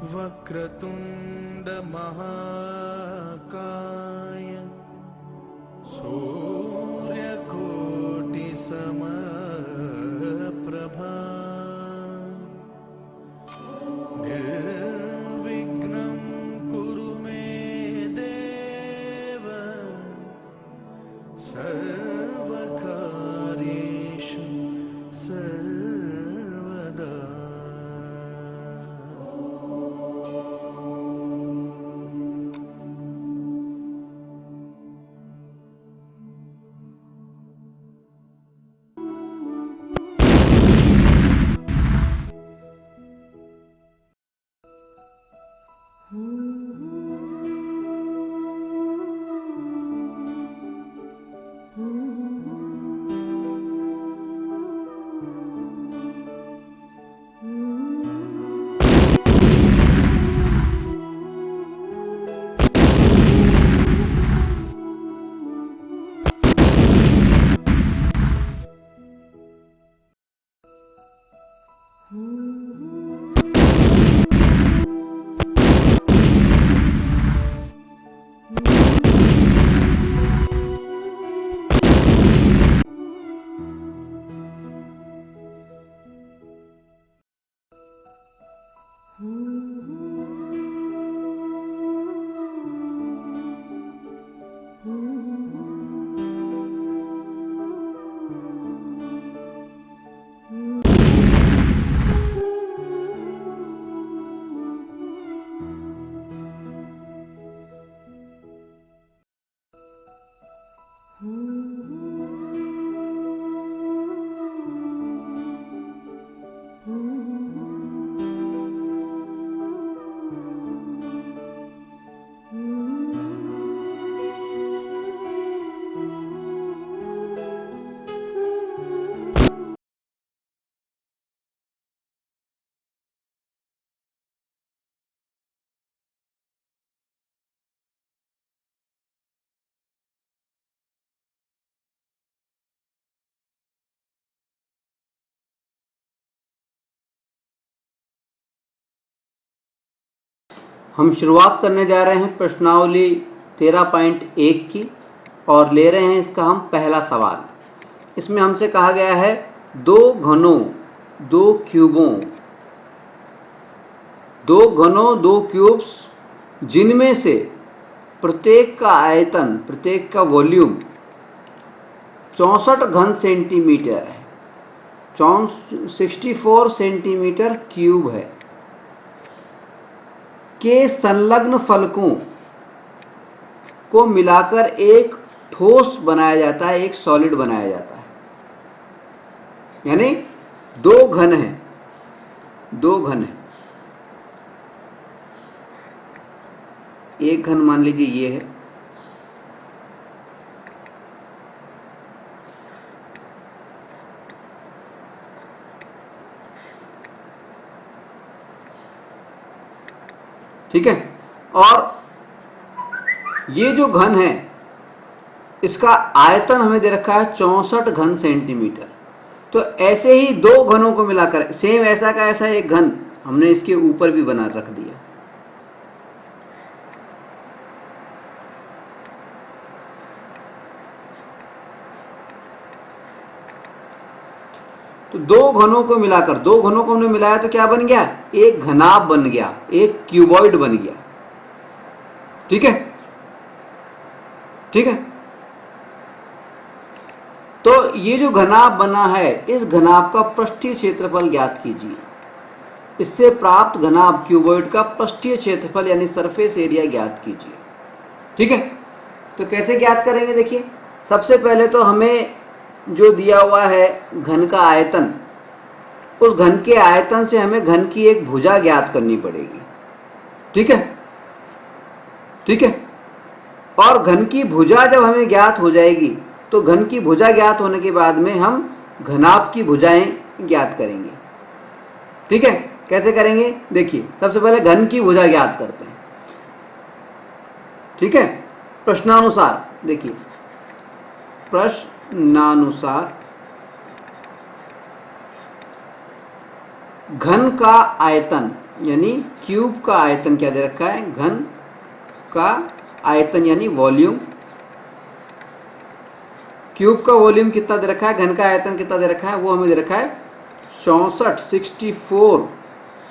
वक्रतुंड महाकाय सूर्यकोटि समप्रभा निर्विघ्नं कुरु मे देव सर्वकार्येषु सर्वदा। हम शुरुआत करने जा रहे हैं प्रश्नावली 13.1 की और ले रहे हैं इसका हम पहला सवाल। इसमें हमसे कहा गया है दो घनों दो क्यूब्स जिनमें से प्रत्येक का आयतन, प्रत्येक का वॉल्यूम 64 घन सेंटीमीटर है, 64 सेंटीमीटर क्यूब है, के संलग्न फलकों को मिलाकर एक ठोस बनाया जाता है, एक सॉलिड बनाया जाता है। यानी दो घन है, एक घन मान लीजिए ये है, ठीक है। और ये जो घन है इसका आयतन हमें दे रखा है 64 घन सेंटीमीटर। तो ऐसे ही दो घनों को मिलाकर सेम ऐसा का ऐसा एक घन हमने इसके ऊपर भी बना रख दिया। तो दो घनों को मिलाकर, दो घनों को हमने मिलाया तो क्या बन गया, एक घनाभ बन गया, एक क्यूबॉइड बन गया। ठीक है, ठीक है। तो ये जो घनाभ बना है, इस घनाभ का पृष्ठीय क्षेत्रफल ज्ञात कीजिए। इससे प्राप्त घनाभ क्यूबॉइड का पृष्ठीय क्षेत्रफल यानी सरफेस एरिया ज्ञात कीजिए। ठीक है, तो कैसे ज्ञात करेंगे, देखिए सबसे पहले तो हमें जो दिया हुआ है घन का आयतन, उस घन के आयतन से हमें घन की एक भुजा ज्ञात करनी पड़ेगी। ठीक है, ठीक है। और घन की भुजा जब हमें ज्ञात हो जाएगी तो घन की भुजा ज्ञात होने के बाद में हम घनाभ की भुजाएं ज्ञात करेंगे। ठीक है, कैसे करेंगे, देखिए सबसे पहले घन की भुजा ज्ञात करते हैं। ठीक है, प्रश्नानुसार देखिए, प्रश्नानुसार घन का आयतन यानी क्यूब का आयतन क्या दे रखा है, घन का आयतन यानी वॉल्यूम। क्यूब का वॉल्यूम कितना दे रखा है, घन का आयतन कितना दे रखा है, वो हमें दे रखा है 64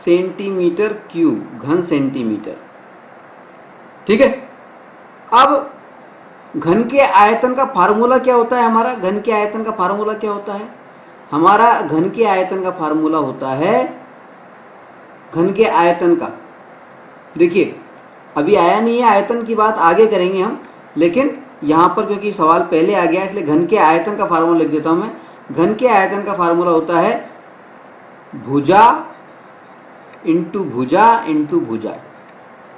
सेंटीमीटर क्यूब, घन सेंटीमीटर। ठीक है। अब घन के आयतन का फार्मूला क्या होता है, हमारा घन के आयतन का फार्मूला क्या होता है, हमारा घन के आयतन का फार्मूला होता है, घन के आयतन का, देखिए अभी आया नहीं है, आयतन की बात आगे करेंगे हम, लेकिन यहां पर क्योंकि सवाल पहले आ गया इसलिए घन के आयतन का फार्मूला लिख देता हूं मैं। घन के आयतन का फार्मूला होता है भुजा इंटू भुजा इंटू भुजा,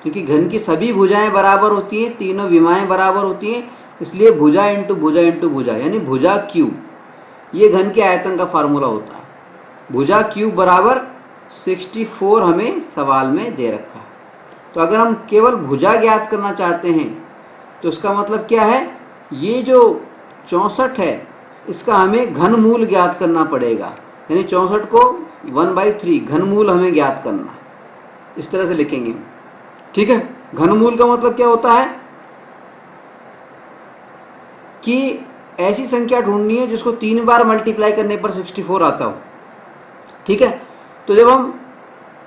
क्योंकि घन की सभी भुजाएं बराबर होती हैं, तीनों विमाएं बराबर होती हैं, इसलिए भुजा इंटू भुजा इंटू भुजा यानी भुजा क्यूब, ये घन के आयतन का फार्मूला होता है। भुजा क्यूब बराबर 64 हमें सवाल में दे रखा है। तो अगर हम केवल भुजा ज्ञात करना चाहते हैं तो इसका मतलब क्या है, ये जो 64 है इसका हमें घनमूल ज्ञात करना पड़ेगा, यानी 64 को 1/3 घनमूल हमें ज्ञात करना, इस तरह से लिखेंगे। ठीक है। घनमूल का मतलब क्या होता है कि ऐसी संख्या ढूंढनी है जिसको 3 बार मल्टीप्लाई करने पर 64 आता हो। ठीक है। तो जब हम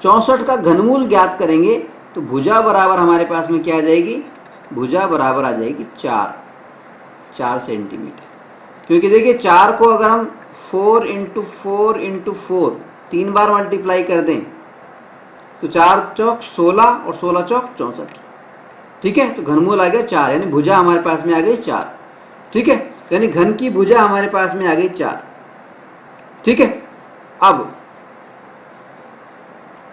64 का घनमूल ज्ञात करेंगे तो भुजा बराबर हमारे पास में क्या आ जाएगी, भुजा बराबर आ जाएगी 4 सेंटीमीटर, क्योंकि देखिए 4 को अगर हम 4 इंटू 4 इंटू 4 3 बार मल्टीप्लाई कर दें तो 4 चौक 16 और 16 चौक 64। ठीक है। तो घनमूल आ गया 4, यानी भुजा हमारे पास में आ गई 4। ठीक है। यानी घन की भुजा हमारे पास में आ गई 4। ठीक है। अब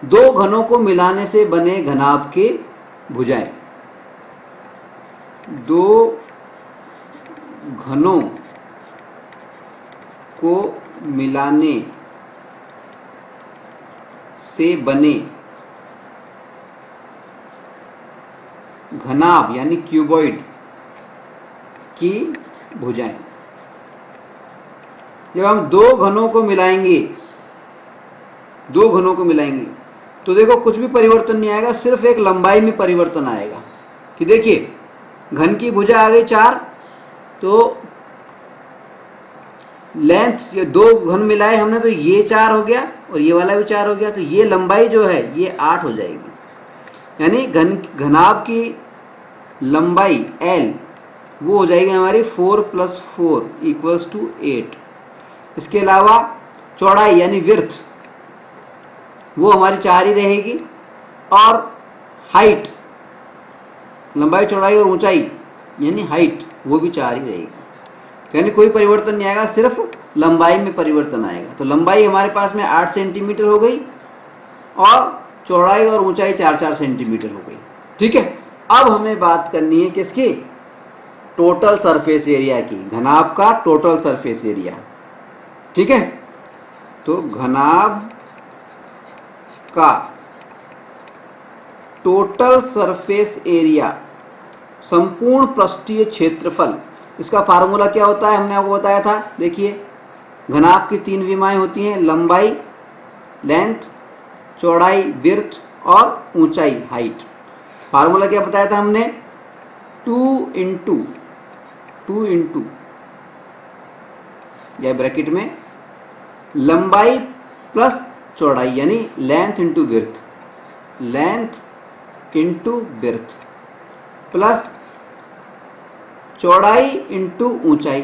दो घनों को मिलाने से बने घनाभ के भुजाएं, दो घनों को मिलाने से बने घनाभ यानी क्यूबॉइड की भुजाएं। जब हम दो घनों को मिलाएंगे, दो घनों को मिलाएंगे तो देखो कुछ भी परिवर्तन नहीं आएगा, सिर्फ एक लंबाई में परिवर्तन आएगा। कि देखिए घन की भुजा आ गई 4, तो लेंथ, ये दो घन मिलाए हमने तो ये 4 हो गया और ये वाला भी 4 हो गया, तो ये लंबाई जो है ये 8 हो जाएगी, यानी घनाभ की लंबाई L वो हो जाएगी हमारी 4 + 4 = 8। इसके अलावा चौड़ाई यानी विड्थ वो हमारी 4 ही रहेगी, और हाइट, लंबाई चौड़ाई और ऊंचाई यानी हाइट वो भी 4 ही रहेगी, यानी कोई परिवर्तन नहीं आएगा, सिर्फ लंबाई में परिवर्तन आएगा। तो लंबाई हमारे पास में 8 सेंटीमीटर हो गई और चौड़ाई और ऊंचाई 4-4 सेंटीमीटर हो गई। ठीक है। अब हमें बात करनी है किसकी, टोटल सरफेस एरिया की, घनाभ का टोटल सरफेस एरिया। ठीक है। तो घनाभ का टोटल सरफेस एरिया, संपूर्ण पृष्ठीय क्षेत्रफल, इसका फार्मूला क्या होता है हमने आपको बताया था। देखिए घनाभ की 3 विमाएं होती हैं, लंबाई लेंथ, चौड़ाई विड्थ और ऊंचाई हाइट। फार्मूला क्या बताया था हमने, 2 इंटू या ब्रैकेट में लंबाई प्लस चौड़ाई यानी length into width, length into width plus चौड़ाई इंटू ऊंचाई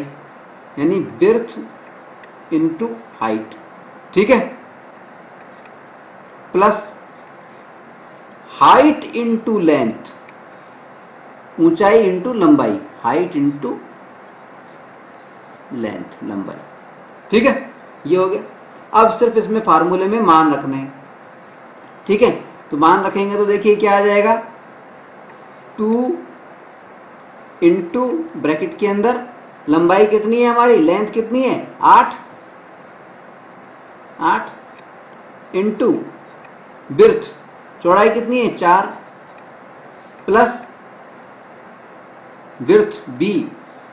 यानी विड्थ इंटू हाइट। ठीक है। प्लस हाइट इंटू लेंथ, ऊंचाई इंटू लंबाई, हाइट इंटू लेंथ लंबाई। ठीक है। ये हो गया। अब सिर्फ इसमें फार्मूले में मान रखने हैं। ठीक है। तो मान रखेंगे तो देखिए क्या आ जाएगा, 2 इंटू ब्रैकेट के अंदर लंबाई कितनी है हमारी, लेंथ कितनी है 8 इंटू विड्थ, चौड़ाई कितनी है 4 प्लस विड्थ b,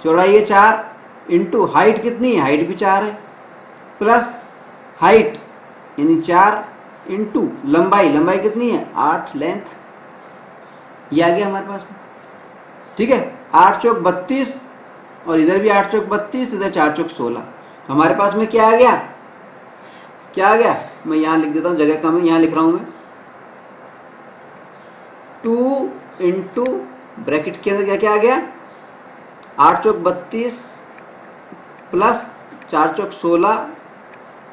चौड़ाई है 4 इंटू हाइट कितनी है, हाइट भी 4 है, प्लस हाइट यानी 4 इंटू लंबाई, लंबाई कितनी है 8 लेंथ, ये आ गया हमारे पास में। ठीक है, 8 चौक 32 और इधर भी 8 चौक 32, इधर 4 चौक 16। तो हमारे पास में क्या आ गया, क्या आ गया, मैं यहाँ लिख देता हूँ, जगह कम है, यहाँ लिख रहा हूँ मैं 2 इंटू ब्रैकेट के अंदर क्या क्या आ गया 8 चौक 32 प्लस 4 चौक 16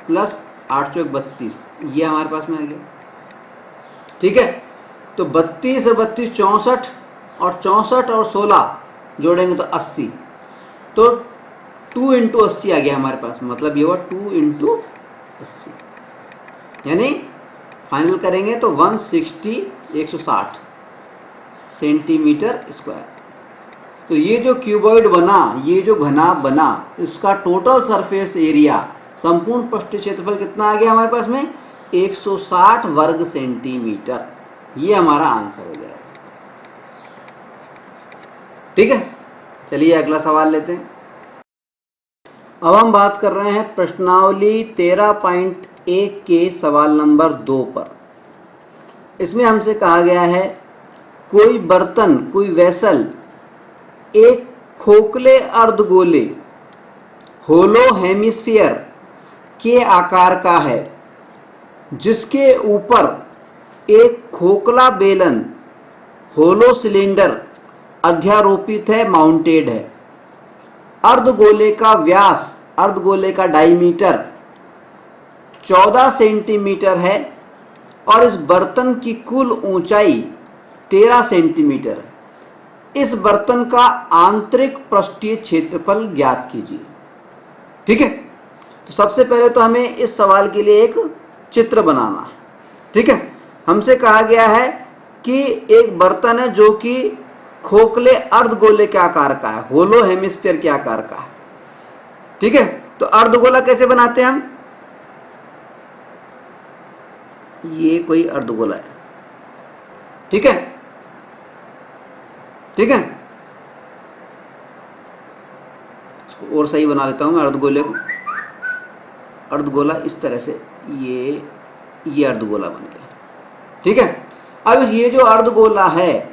प्लस 8 चौक 32, ये हमारे पास में आ गया। ठीक है, तो 32 और 32 64, और 64 और 16 जोड़ेंगे तो 80, तो 2 इंटू 80 आ गया हमारे पास में, मतलब ये हुआ 2 इंटू 80, यानी फाइनल करेंगे तो 160 सेंटीमीटर स्क्वायर। तो ये जो क्यूबॉइड बना, ये जो घनाभ बना, इसका टोटल सरफेस एरिया, संपूर्ण पृष्ठीय क्षेत्रफल कितना आ गया हमारे पास में 160 वर्ग सेंटीमीटर। ये हमारा आंसर हो जाएगा। ठीक है, चलिए अगला सवाल लेते हैं। अब हम बात कर रहे हैं प्रश्नावली 13.1 के सवाल नंबर 2 पर। इसमें हमसे कहा गया है कोई बर्तन, कोई वेसल एक खोखले अर्धगोले होलो हेमिस्फीयर के आकार का है, जिसके ऊपर एक खोखला बेलन होलो सिलेंडर अध्यारोपित है, माउंटेड है। अर्धगोले का व्यास, अर्धगोले का डायमीटर 14 सेंटीमीटर है और इस बर्तन की कुल ऊंचाई 13 सेंटीमीटर है। इस बर्तन का आंतरिक पृष्ठीय क्षेत्रफल ज्ञात कीजिए। ठीक है, तो सबसे पहले तो हमें इस सवाल के लिए एक चित्र बनाना है। ठीक है, हमसे कहा गया है कि एक बर्तन है जो कि खोखले अर्धगोले के आकार का है, होलो हेमिस्फीयर के आकार का है। ठीक है, तो अर्धगोला कैसे बनाते हैं हम, ये कोई अर्धगोला है। ठीक है, ठीक है, इसको और सही बना लेता हूं मैं अर्धगोले को। अर्धगोला इस तरह से, ये अर्धगोला बन गया। ठीक है, अब ये जो अर्धगोला है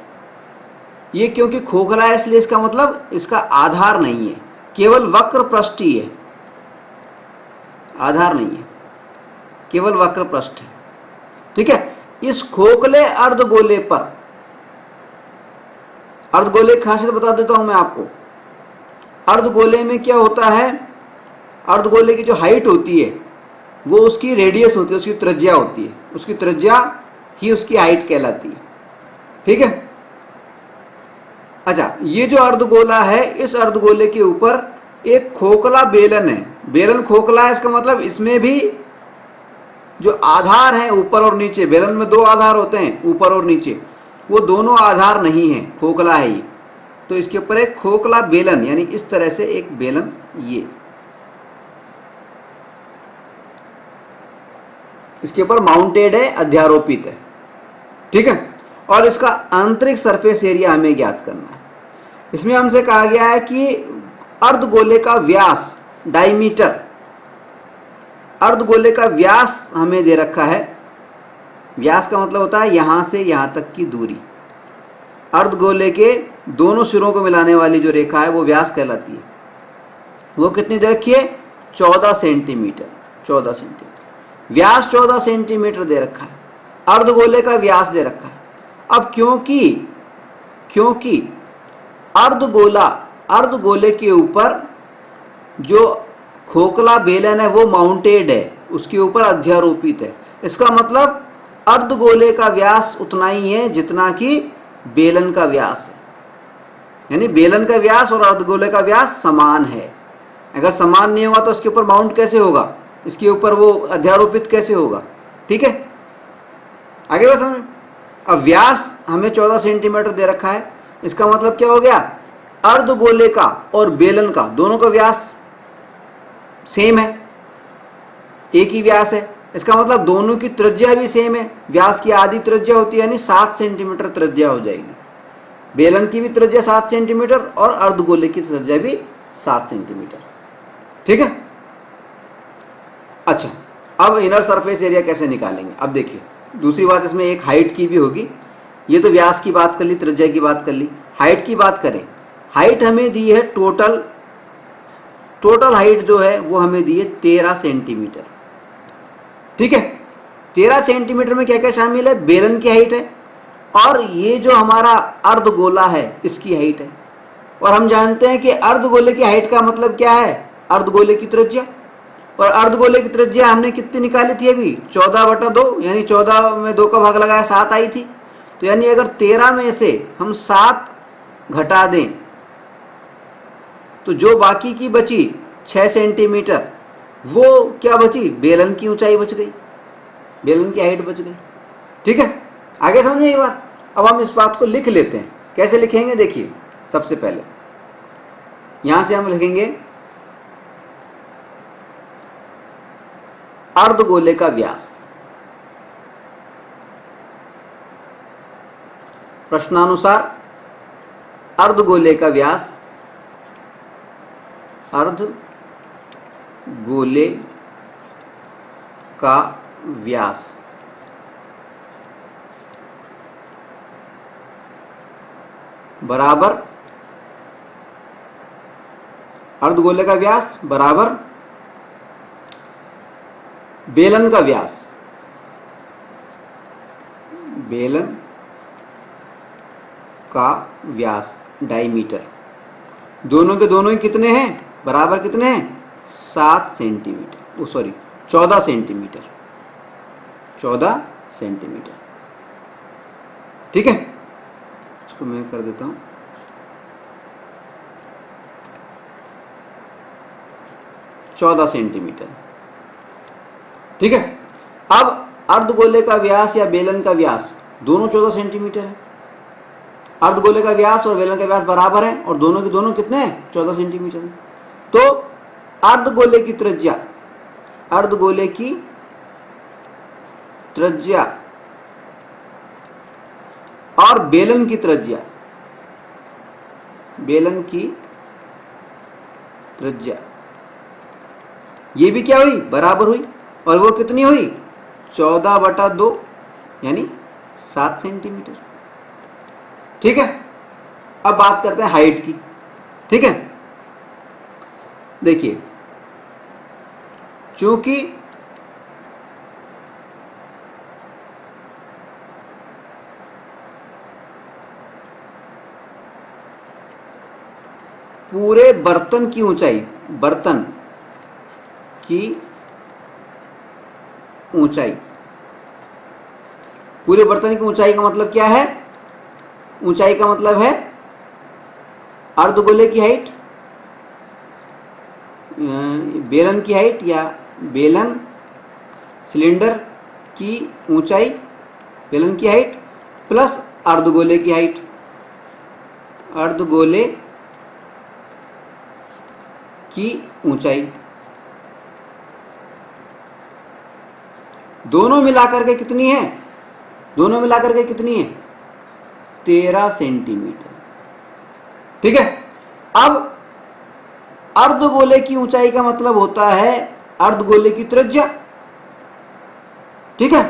ये क्योंकि खोखला है इसलिए इसका मतलब इसका आधार नहीं है, केवल वक्र पृष्ठीय है, आधार नहीं है, केवल वक्र पृष्ठ है। ठीक है, इस खोखले अर्धगोले पर, अर्धगोले की खासियत बता देता हूं मैं आपको। अर्धगोले में क्या होता है, अर्धगोले की जो हाइट होती है वो उसकी रेडियस होती है, उसकी त्रिज्या होती है, उसकी त्रिज्या ही उसकी हाइट कहलाती है। ठीक है, अच्छा, ये जो अर्धगोला है, इस अर्धगोले के ऊपर एक खोखला बेलन है। बेलन खोखला है, इसका मतलब इसमें भी जो आधार है ऊपर और नीचे, बेलन में 2 आधार होते हैं ऊपर और नीचे, वो दोनों आधार नहीं है, खोखला है ये। तो इसके ऊपर एक खोखला बेलन, यानी इस तरह से एक बेलन, ये इसके ऊपर माउंटेड है, अध्यारोपित है। ठीक है, और इसका आंतरिक सरफेस एरिया हमें ज्ञात करना है। इसमें हमसे कहा गया है कि अर्धगोले का व्यास, डायमीटर, अर्धगोले का व्यास हमें दे रखा है। व्यास का मतलब होता है यहां से यहां तक की दूरी। अर्धगोले के दोनों सिरों को मिलाने वाली जो रेखा है वो व्यास कहलाती है। वो कितनी दे रखी है 14 सेंटीमीटर, 14 सेंटीमीटर व्यास, 14 सेंटीमीटर दे रखा है। अर्धगोले का व्यास दे रखा है। अब क्योंकि अर्धगोले के ऊपर जो खोखला बेलन है वो माउंटेड है, उसके ऊपर अध्यारोपित है। इसका मतलब अर्धगोले का व्यास उतना ही है जितना कि बेलन का व्यास है, यानी बेलन का व्यास और अर्धगोले का व्यास समान है। अगर समान नहीं होगा तो इसके ऊपर माउंट कैसे होगा, इसके ऊपर वो अध्यारोपित कैसे होगा। ठीक है, आगे बात समझ। अब व्यास हमें 14 सेंटीमीटर दे रखा है, इसका मतलब क्या हो गया, अर्धगोले का और बेलन का दोनों का व्यास सेम है, एक ही व्यास है। इसका मतलब दोनों की त्रिज्या भी सेम है। व्यास की आधी त्रिज्या होती है, यानी 7 सेंटीमीटर त्रिज्या हो जाएगी। बेलन की भी त्रिज्या 7 सेंटीमीटर और अर्धगोले की त्रिज्या भी 7 सेंटीमीटर। ठीक है, अच्छा, अब इनर सरफेस एरिया कैसे निकालेंगे? अब देखिए, दूसरी बात इसमें एक हाइट की भी होगी। ये तो व्यास की बात कर ली, त्रिज्या की बात कर ली। हाइट की बात करें, हाइट हमें दी है टोटल हाइट जो है वो हमें दी है 13 सेंटीमीटर। ठीक है, 13 सेंटीमीटर में क्या क्या शामिल है? बेलन की हाइट है और ये जो हमारा अर्धगोला है इसकी हाइट है। और हम जानते हैं कि अर्धगोले की हाइट का मतलब क्या है? अर्धगोले की त्रिज्या। और अर्धगोले की त्रिज्या हमने कितनी निकाली थी अभी? 14/2, यानी 14 में 2 का भाग लगाया 7 आई थी। तो यानी अगर 13 में से हम 7 घटा दें तो जो बाकी की बची 6 सेंटीमीटर, वो क्या बची? बेलन की ऊंचाई बच गई, बेलन की हाइट बच गई। ठीक है, आगे समझ में ये बात? अब हम इस बात को लिख लेते हैं। कैसे लिखेंगे? देखिए, सबसे पहले यहां से हम लिखेंगे अर्धगोले का व्यास। प्रश्नानुसार अर्धगोले का व्यास, अर्धगोले का व्यास बराबर, अर्धगोले का व्यास बराबर बेलन का व्यास, बेलन का व्यास डायमीटर। दोनों के दोनों ही कितने हैं? बराबर कितने हैं? 7 सेंटीमीटर, सॉरी 14 सेंटीमीटर, 14 सेंटीमीटर। ठीक है, इसको मैं कर देता हूं 14 सेंटीमीटर। ठीक है, अब अर्धगोले का व्यास या बेलन का व्यास दोनों 14 सेंटीमीटर है। अर्धगोले का व्यास और बेलन का व्यास बराबर है और दोनों के दोनों कितने हैं? 14 सेंटीमीटर है। तो अर्धगोले की त्रिज्या, अर्धगोले की त्रिज्या और बेलन की त्रिज्या, बेलन की त्रिज्या ये भी क्या हुई? बराबर हुई। और वो कितनी हुई? 14/2, यानी 7 सेंटीमीटर। ठीक है, अब बात करते हैं हाइट की। ठीक है, देखिए, चूंकि पूरे बर्तन की ऊंचाई, बर्तन की ऊंचाई, पूरे बर्तन की ऊंचाई का मतलब क्या है? ऊंचाई का मतलब है अर्धगोले की हाइट, बेलन की हाइट या बेलन सिलेंडर की ऊंचाई, बेलन की हाइट प्लस अर्धगोले की हाइट, अर्धगोले की ऊंचाई, दोनों मिलाकर के कितनी है? दोनों मिलाकर के कितनी है? 13 सेंटीमीटर। ठीक है, अब अर्धगोले की ऊंचाई का मतलब होता है अर्धगोले की त्रिज्या। ठीक है,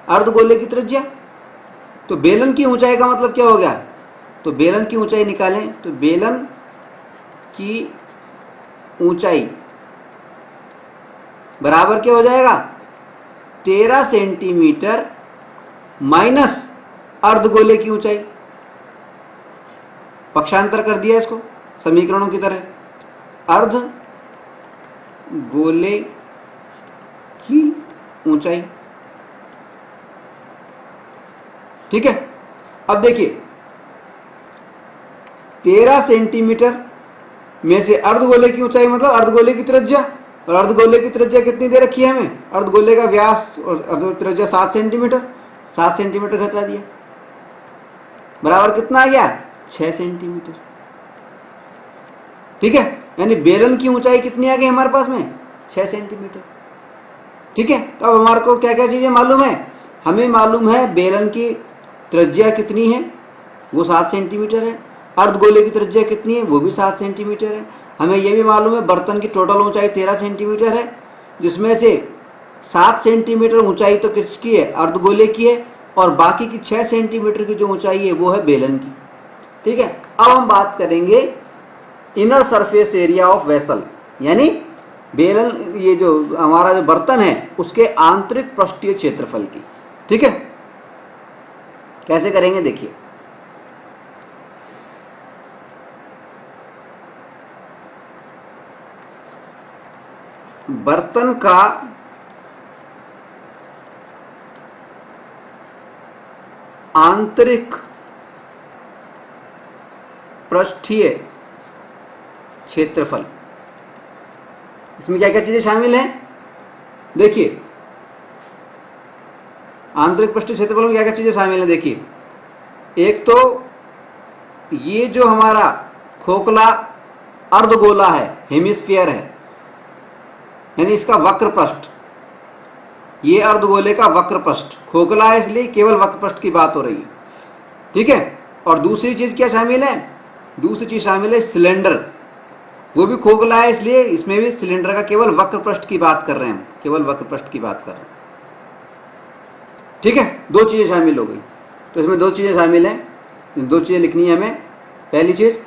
अर्धगोले की त्रिज्या। तो बेलन की ऊंचाई का मतलब क्या हो गया? तो बेलन की ऊंचाई निकालें तो बेलन की ऊंचाई बराबर क्या हो जाएगा? 13 सेंटीमीटर माइनस अर्धगोले की ऊंचाई। पक्षांतर कर दिया इसको समीकरणों की तरह। अर्धगोले की ऊंचाई। ठीक है, अब देखिए 13 सेंटीमीटर में से अर्धगोले की ऊंचाई मतलब अर्धगोले की त्रिज्या, और अर्धगोले की त्रिज्या कितनी दे रखी है हमें? अर्धगोले का व्यास और अर्धगोले की त्रिज्या 7 सेंटीमीटर, 7 सेंटीमीटर घटा दिया, बराबर कितना आ गया? 6 सेंटीमीटर। ठीक है, यानी बेलन की ऊंचाई कितनी आ गई हमारे पास में? 6 सेंटीमीटर। ठीक है, तो अब हमारे को क्या क्या चीजें मालूम है? हमें मालूम है बेलन की त्रिज्या कितनी है, वो 7 सेंटीमीटर है। अर्धगोले की त्रिज्या कितनी है, वो भी 7 सेंटीमीटर है। हमें यह भी मालूम है बर्तन की टोटल ऊंचाई 13 सेंटीमीटर है, जिसमें से 7 सेंटीमीटर ऊंचाई तो किसकी है, अर्धगोले की है, और बाकी की 6 सेंटीमीटर की जो ऊंचाई है वो है बेलन की। ठीक है, अब हम बात करेंगे inner surface area of vessel, यानी बेलन, ये जो हमारा जो बर्तन है उसके आंतरिक पृष्ठीय क्षेत्रफल की। ठीक है, कैसे करेंगे देखिए। बर्तन का आंतरिक पृष्ठीय क्षेत्रफल, इसमें क्या क्या चीजें शामिल हैं देखिए। आंतरिक पृष्ठीय क्षेत्रफल में क्या क्या चीजें शामिल हैं देखिए। एक तो ये जो हमारा खोखला अर्धगोला है, हेमिस्फीयर है, यानी इसका वक्र पृष्ठ, ये अर्धगोले का वक्र पृष्ठ, खोखला है इसलिए केवल वक्र पृष्ठ की बात हो रही है। ठीक है, और दूसरी चीज क्या शामिल है, दूसरी चीज शामिल है सिलेंडर, वो भी खोखला है इसलिए इसमें भी सिलेंडर का केवल वक्र पृष्ठ की बात कर रहे हैं, केवल वक्र पृष्ठ की बात कर रहे हैं। ठीक है, दो चीजें शामिल हो गई, तो इसमें दो चीजें शामिल हैं, दो चीजें लिखनी है हमें। पहली चीज,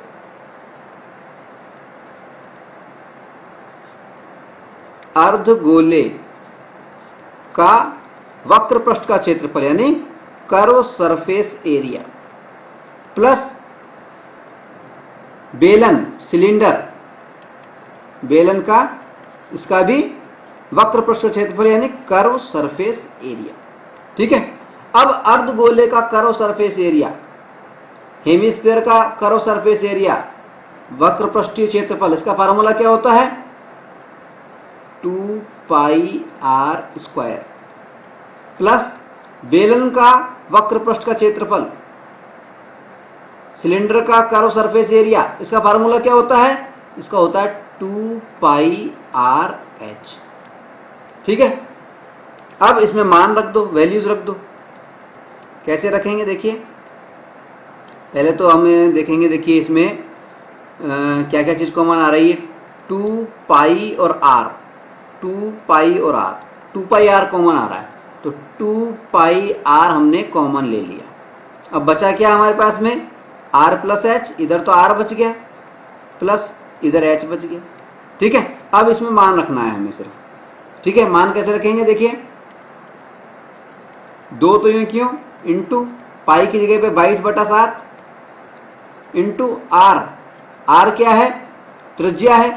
अर्धगोले का वक्र पृष्ठ का क्षेत्रफल यानी कर्व सरफेस एरिया, प्लस बेलन सिलेंडर, बेलन का इसका भी वक्र पृष्ठ का क्षेत्रफल यानी कर्व सरफेस एरिया। ठीक है, अब अर्धगोले का कर्व सरफेस एरिया, हेमिस्फीयर का कर्व सरफेस एरिया, वक्र पृष्ठीय क्षेत्रफल, इसका फार्मूला क्या होता है, 2 पाई आर स्क्वायर, प्लस बेलन का वक्र पृष्ठ का क्षेत्रफल, सिलेंडर का कर्व सरफेस एरिया, इसका फार्मूला क्या होता है, इसका होता है 2 पाई आर एच। ठीक है, अब इसमें मान रख दो, वैल्यूज रख दो। कैसे रखेंगे देखिए, पहले तो हमें देखेंगे, देखिए इसमें क्या क्या चीज कॉमन आ रही है, 2 पाई और आर, 2 पाई और आर, 2 पाई आर कॉमन आ रहा है, तो 2 पाई आर हमने कॉमन ले लिया। अब बचा क्या हमारे पास में, आर प्लस एच, इधर तो आर बच गया, प्लस इधर एच बच गया। ठीक है, अब इसमें मान रखना है हमें सिर्फ। ठीक है, मान कैसे रखेंगे देखिए, 2 तो यूं क्यों, इंटू पाई की जगह पे 22/7 इंटू आर, आर क्या है, त्रिज्या है,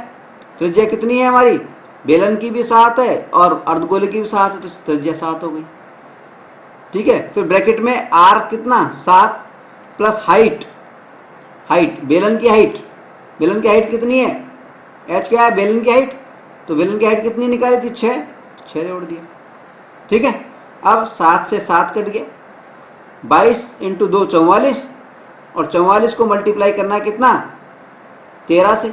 त्रिज्या कितनी है हमारी, बेलन की भी 7 है और अर्धगोले की भी 7 है, तो त्रिज्या 7 हो गई। ठीक है, फिर ब्रैकेट में आर कितना 7 प्लस हाइट, हाइट बेलन की हाइट, बेलन की हाइट कितनी है, एच क्या है बेलन की हाइट, तो बेलन की हाइट कितनी निकाली थी 6, 6 जोड़ दिया। ठीक है, अब 7 से 7 कट गया, 22 इंटू 2 44, और 44 को मल्टीप्लाई करना है कितना 13 से,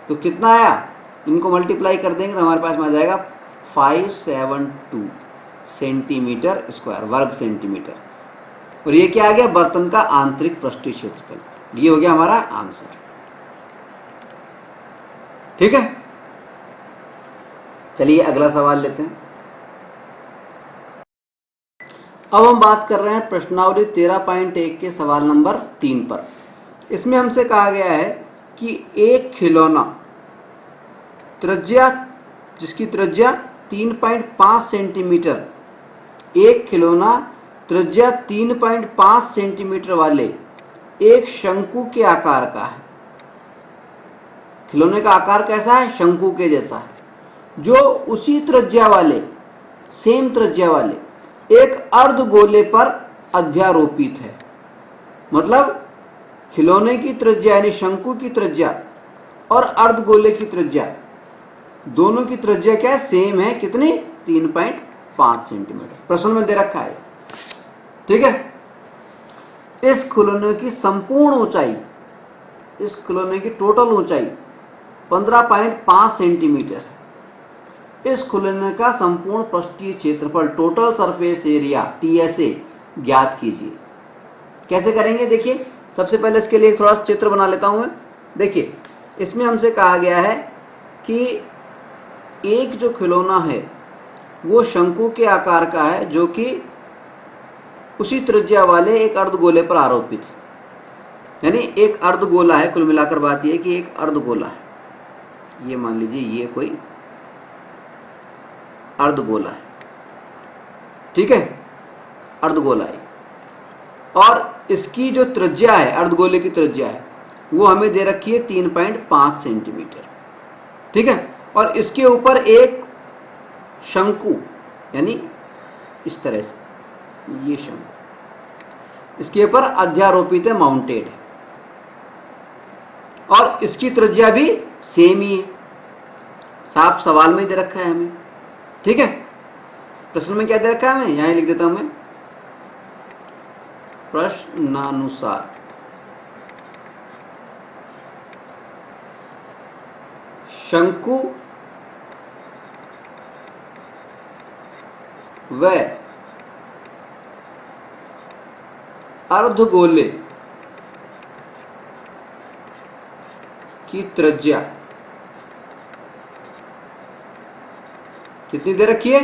तो कितना आया, इनको मल्टीप्लाई कर देंगे तो हमारे पास में आ जाएगा 572 सेंटीमीटर स्क्वायर, वर्ग सेंटीमीटर। और ये क्या आ गया, बर्तन का आंतरिक पृष्ठीय क्षेत्रफल, ये हो गया हमारा आंसर। ठीक है, चलिए अगला सवाल लेते हैं। अब हम बात कर रहे हैं प्रश्नावली 13.1 के सवाल नंबर 3 पर। इसमें हमसे कहा गया है कि एक खिलौना त्रिज्या, जिसकी त्रिज्या 3.5 सेंटीमीटर, एक खिलौना त्रिज्या 3.5 सेंटीमीटर वाले एक शंकु के आकार का है। खिलौने का आकार कैसा है, शंकु के जैसा है, जो उसी त्रिज्या वाले, सेम त्रिज्या वाले एक अर्धगोले पर अध्यारोपित है। मतलब खिलौने की त्रिज्या यानी शंकु की त्रिज्या और अर्धगोले की त्रिज्या, दोनों की त्रिज्या क्या है, सेम है, कितनी 3.5 सेंटीमीटर, प्रश्न में दे रखा है। ठीक है, इस खिलौने की संपूर्ण ऊंचाई, इस खिलौने की टोटल ऊंचाई 15.5 सेंटीमीटर है। इस खिलौने का संपूर्ण पृष्ठीय क्षेत्रफल, टोटल सरफेस एरिया TSA ज्ञात कीजिए। कैसे करेंगे देखिए, सबसे पहले इसके लिए थोड़ा सा चित्र बना लेता हूं मैं। देखिए, इसमें हमसे कहा गया है कि एक जो खिलौना है वो शंकु के आकार का है जो कि उसी त्रिज्या वाले एक अर्धगोले पर आरोपित है। यानी एक अर्धगोला है, कुल मिलाकर बात यह है कि एक अर्धगोला है। ये मान लीजिए ये कोई अर्धगोला है, ठीक है, अर्धगोला है। और इसकी जो त्रिज्या है, अर्धगोले की त्रिज्या है, वो हमें दे रखी है 3.5 सेंटीमीटर, ठीक है। और इसके ऊपर एक शंकु, यानी इस तरह से ये शंकु इसके ऊपर अध्यारोपित है, माउंटेड है, और इसकी त्रिज्या भी सेम ही है। साफ सवाल में दे रखा है हमें, ठीक है। प्रश्न में क्या दे रखा है हमें, यहां लिख देता हूं मैं, प्रश्नानुसार शंकु व अर्धगोले की त्रिज्या कितनी दे रखी है,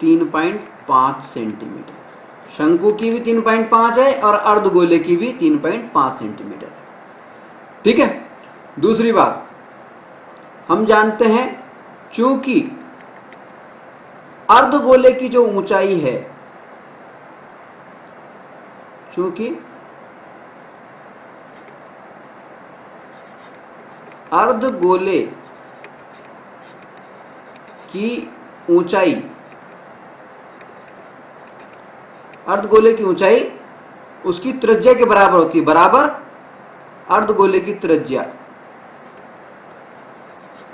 3.5 सेंटीमीटर। शंकु की भी 3.5 है और अर्धगोले की भी 3.5 सेंटीमीटर, ठीक है। दूसरी बात, हम जानते हैं चूंकि अर्धगोले की जो ऊंचाई है, चूंकि अर्धगोले की ऊंचाई, अर्धगोले की ऊंचाई उसकी त्रिज्या के बराबर होती है, बराबर अर्धगोले की त्रिज्या,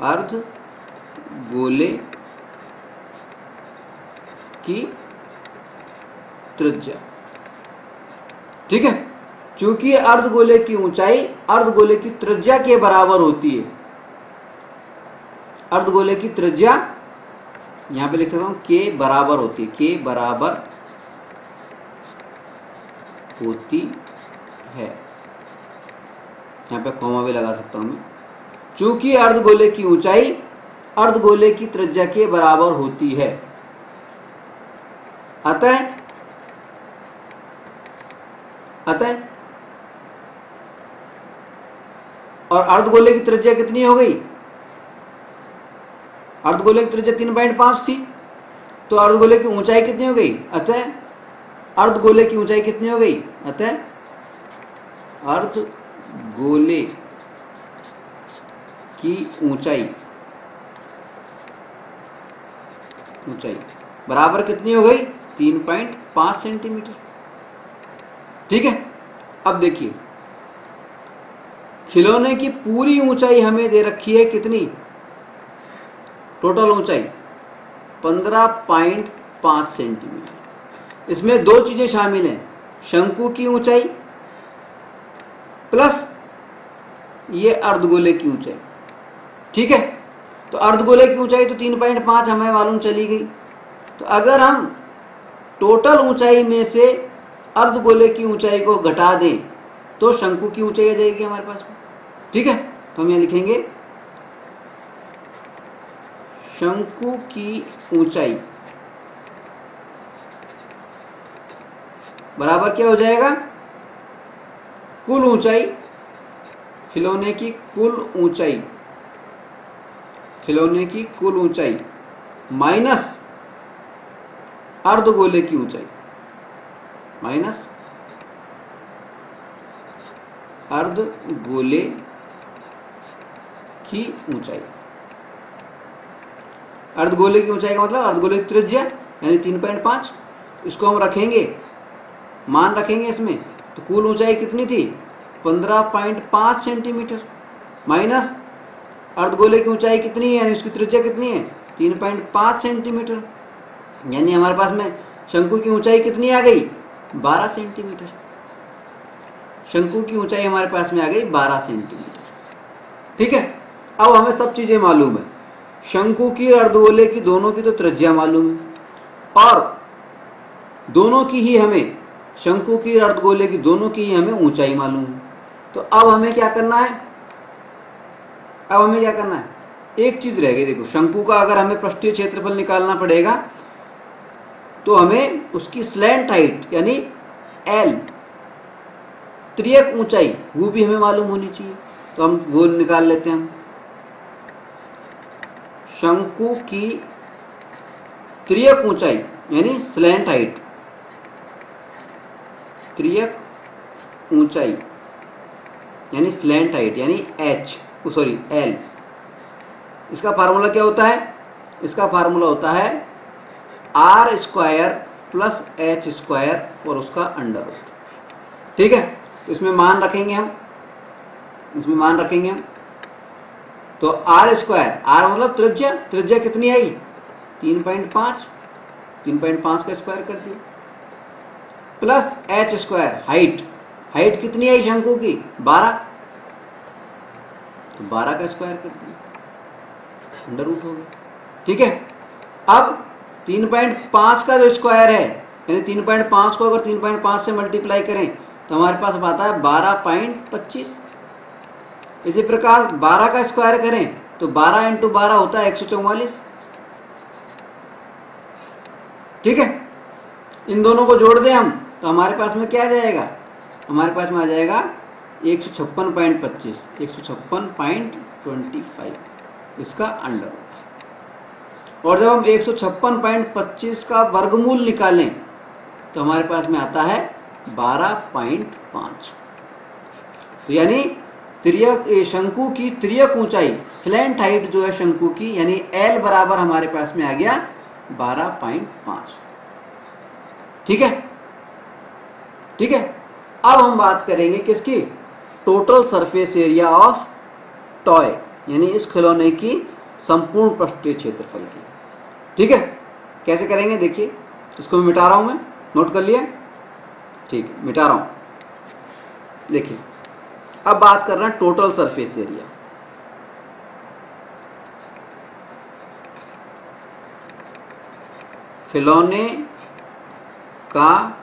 अर्धगोले की त्रिज्या, ठीक है। चूंकि अर्धगोले की ऊंचाई अर्धगोले की त्रिज्या के बराबर होती है, अर्धगोले की त्रिज्या यहां पे लिख सकता हूं के बराबर होती है, के बराबर होती है, यहां पे कॉमा भी लगा सकता हूं मैं। चूंकि अर्धगोले की ऊंचाई अर्धगोले की त्रिज्या के बराबर होती है, अतः और अर्धगोले की त्रिज्या कितनी हो गई, अर्धगोले की त्रिज्या 3.5 थी, तो अर्धगोले की ऊंचाई कितनी हो गई, अतः अर्धगोले की ऊंचाई कितनी हो गई, अतः अर्धगोले की ऊंचाई बराबर कितनी हो गई, 3.5 सेंटीमीटर, ठीक है। अब देखिए खिलौने की पूरी ऊंचाई हमें दे रखी है कितनी, टोटल ऊंचाई 15.5 सेंटीमीटर। इसमें दो चीजें शामिल हैं, शंकु की ऊंचाई प्लस ये अर्धगोले की ऊंचाई, ठीक है। तो अर्धगोले की ऊंचाई तो 3.5 हमें मालूम चली गई। तो अगर हम टोटल ऊंचाई में से अर्धगोले की ऊंचाई को घटा दें तो शंकु की ऊंचाई आ जाएगी हमारे पास में, ठीक है। तो हम यहां लिखेंगे शंकु की ऊंचाई बराबर क्या हो जाएगा, कुल ऊंचाई, खिलौने की कुल ऊंचाई, खिलौने की कुल ऊंचाई माइनस अर्धगोले की ऊंचाई, माइनस अर्धगोले की ऊंचाई। अर्धगोले की ऊंचाई का मतलब अर्धगोले की त्रिज्या यानी 3.5, इसको हम रखेंगे, मान रखेंगे इसमें, तो कुल ऊंचाई कितनी थी 15.5 सेंटीमीटर, माइनस अर्धगोले की ऊंचाई कितनी है यानी उसकी त्रिज्या कितनी है 3.5 सेंटीमीटर, यानी हमारे पास में शंकु की ऊंचाई कितनी आ गई 12 सेंटीमीटर। शंकु की ऊंचाई हमारे पास में आ गई 12 सेंटीमीटर, ठीक है। अब हमें सब चीजें मालूम है, शंकु की अर्धगोले की दोनों की तो त्रिज्या मालूम है और दोनों की ही हमें, शंकु की अर्धगोले की दोनों की ही हमें ऊंचाई मालूम है। तो अब हमें क्या करना है, अब हमें क्या करना है, एक चीज रह गई। देखो शंकु का अगर हमें पृष्ठीय क्षेत्रफल निकालना पड़ेगा तो हमें उसकी स्लैंट हाइट यानी एल, त्रियक ऊंचाई, वो भी हमें मालूम होनी चाहिए। तो हम वो निकाल लेते हैं। हम शंकु की त्रियक ऊंचाई यानी स्लैंट हाइट, त्रियक ऊंचाई यानी स्लैंट हाइट यानी एच, सॉरी एल, इसका फार्मूला क्या होता है? इसका फार्मूला होता है r square plus h square और उसका अंडर रूट। ठीक है, तो इसमें मान रखेंगे हम, इसमें मान रखेंगे हम। तो आर स्क्वायर, आर मतलब त्रिज्या, त्रिज्या कितनी आई? 3.5, 3.5 का स्क्वायर कर दिया, plus h square height, height कितनी आई शंकु की? 12, तो 12 का स्क्वायर कर दिया, अंडर रूट हो गया। ठीक है, अब 3.5 का जो स्क्वायर है, यानी 3.5 को अगर 3.5 से मल्टीप्लाई करें तो हमारे पास आता है 12.25। इसी प्रकार 12 का स्क्वायर करें तो 12 इंटू 12 होता है 144। ठीक है, इन दोनों को जोड़ दें हम तो हमारे पास में क्या आ जाएगा? हमारे पास में आ जाएगा 156.25, 156.25 इसका अंडर रूट। और जब हम 156.25 का वर्गमूल निकालें तो हमारे पास में आता है 12.5। तो यानी त्रियक, शंकु की त्रियक ऊंचाई, स्लैंट हाइट जो है शंकु की, यानी एल बराबर हमारे पास में आ गया 12.5। ठीक है, ठीक है। अब हम बात करेंगे किसकी? Total surface area of toy, यानी इस खिलौने की संपूर्ण पृष्ठीय क्षेत्रफल की। ठीक है, कैसे करेंगे देखिए, इसको मैं मिटा रहा हूं, मैं नोट कर लिया? ठीक है, मिटा रहा हूं। देखिए, अब बात कर रहे हैं टोटल सरफेस एरिया। खिलौने का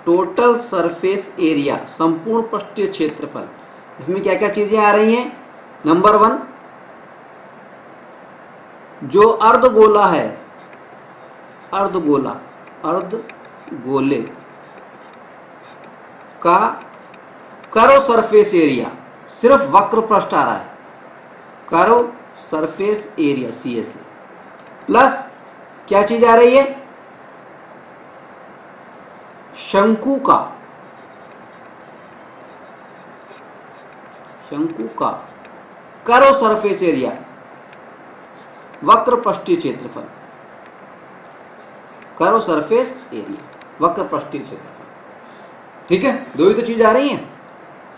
टोटल सरफेस एरिया, संपूर्ण पृष्ठीय क्षेत्रफल, इसमें क्या क्या चीजें आ रही हैं? नंबर 1, जो अर्धगोला है, अर्धगोला, अर्धगोले का कर्व सरफेस एरिया, सिर्फ वक्र पृष्ठ आ रहा है, curve surface area CSA, plus क्या चीज आ रही है? शंकु का, शंकु का कर्व सरफेस एरिया, वक्र पृष्ठीय क्षेत्रफल, कर्व सरफेस एरिया, वक्र पृष्ठीय क्षेत्रफल। ठीक है, दो ही तो चीज आ रही हैं।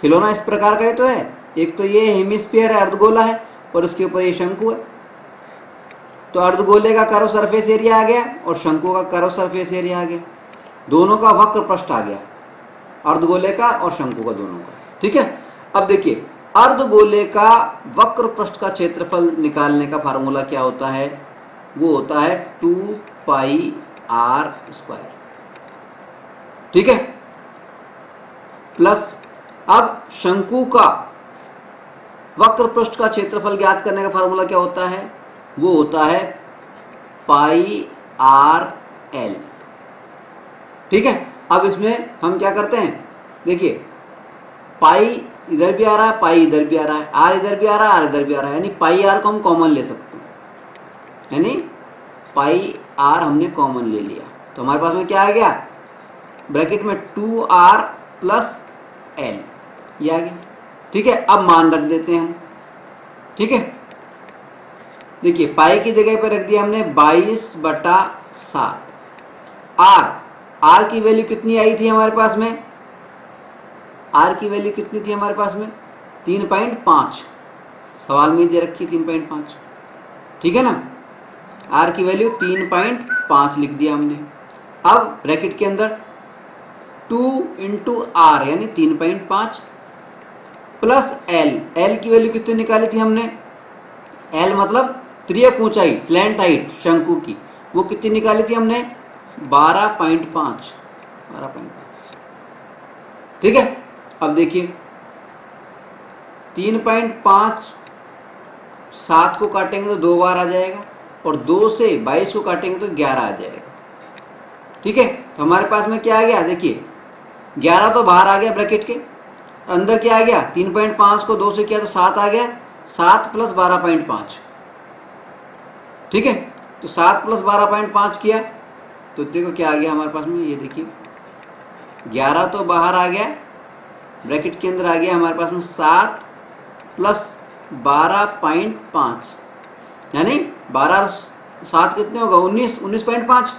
खिलौना इस प्रकार का ही तो है, एक तो ये हेमिस्फीयर है, अर्धगोला है, और उसके ऊपर ये शंकु है। तो अर्धगोले का कर्व सरफेस एरिया आ गया और शंकु का कर्व सरफेस एरिया आ गया, दोनों का वक्र पृष्ठ आ गया, अर्धगोले का और शंकु का, दोनों का। ठीक है, अब देखिए, अर्धगोले का वक्र पृष्ठ का क्षेत्रफल निकालने का फार्मूला क्या होता है? वो होता है 2πr²। ठीक है, प्लस अब शंकु का वक्र पृष्ठ का क्षेत्रफल ज्ञात करने का फार्मूला क्या होता है? वो होता है πrl। ठीक है, अब इसमें हम क्या करते हैं, देखिए, पाई इधर भी आ रहा है, पाई इधर भी आ रहा है, आर इधर भी आ रहा है, आर इधर भी आ रहा है, यानी पाई आर को हम कॉमन ले सकते हैं, यानी पाई आर हमने कॉमन ले लिया, तो हमारे पास में क्या आ गया? ब्रैकेट में 2r प्लस l, ये आ गया। ठीक है, अब मान रख देते हैं हम। ठीक है, देखिए, पाई की जगह पर रख दिया हमने 22/7। आर की वैल्यू कितनी आई थी हमारे पास में? आर की वैल्यू कितनी थी हमारे पास में? 3.5, सवाल में दे रखी 3.5। ठीक है ना, आर की वैल्यू 3.5 लिख दिया हमने। अब ब्रैकेट के अंदर 2 इंटू आर यानी 3.5 प्लस एल की वैल्यू कितनी निकाली थी हमने? एल मतलब त्रियक ऊंचाई, स्लैंट हाइट शंकु की, वो कितनी निकाली थी हमने? 12.5। ठीक है, अब देखिए, 3.5 7 को काटेंगे तो 2 बार आ जाएगा, और 2 से 22 को काटेंगे तो 11 आ जाएगा। ठीक है, तो हमारे पास में क्या आ गया, देखिए 11 तो बाहर आ गया ब्रैकेट के, अंदर क्या आ गया, 3.5 को 2 से किया तो 7 आ गया, 7 प्लस 12.5। ठीक है, तो 7 प्लस 12.5 किया तो देखो क्या आ गया हमारे पास में, ये देखिए 11 तो बाहर आ गया, ब्रैकेट के अंदर आ गया हमारे पास में 7 प्लस 12.5, यानी 12 7 कितने होगा, 19.5।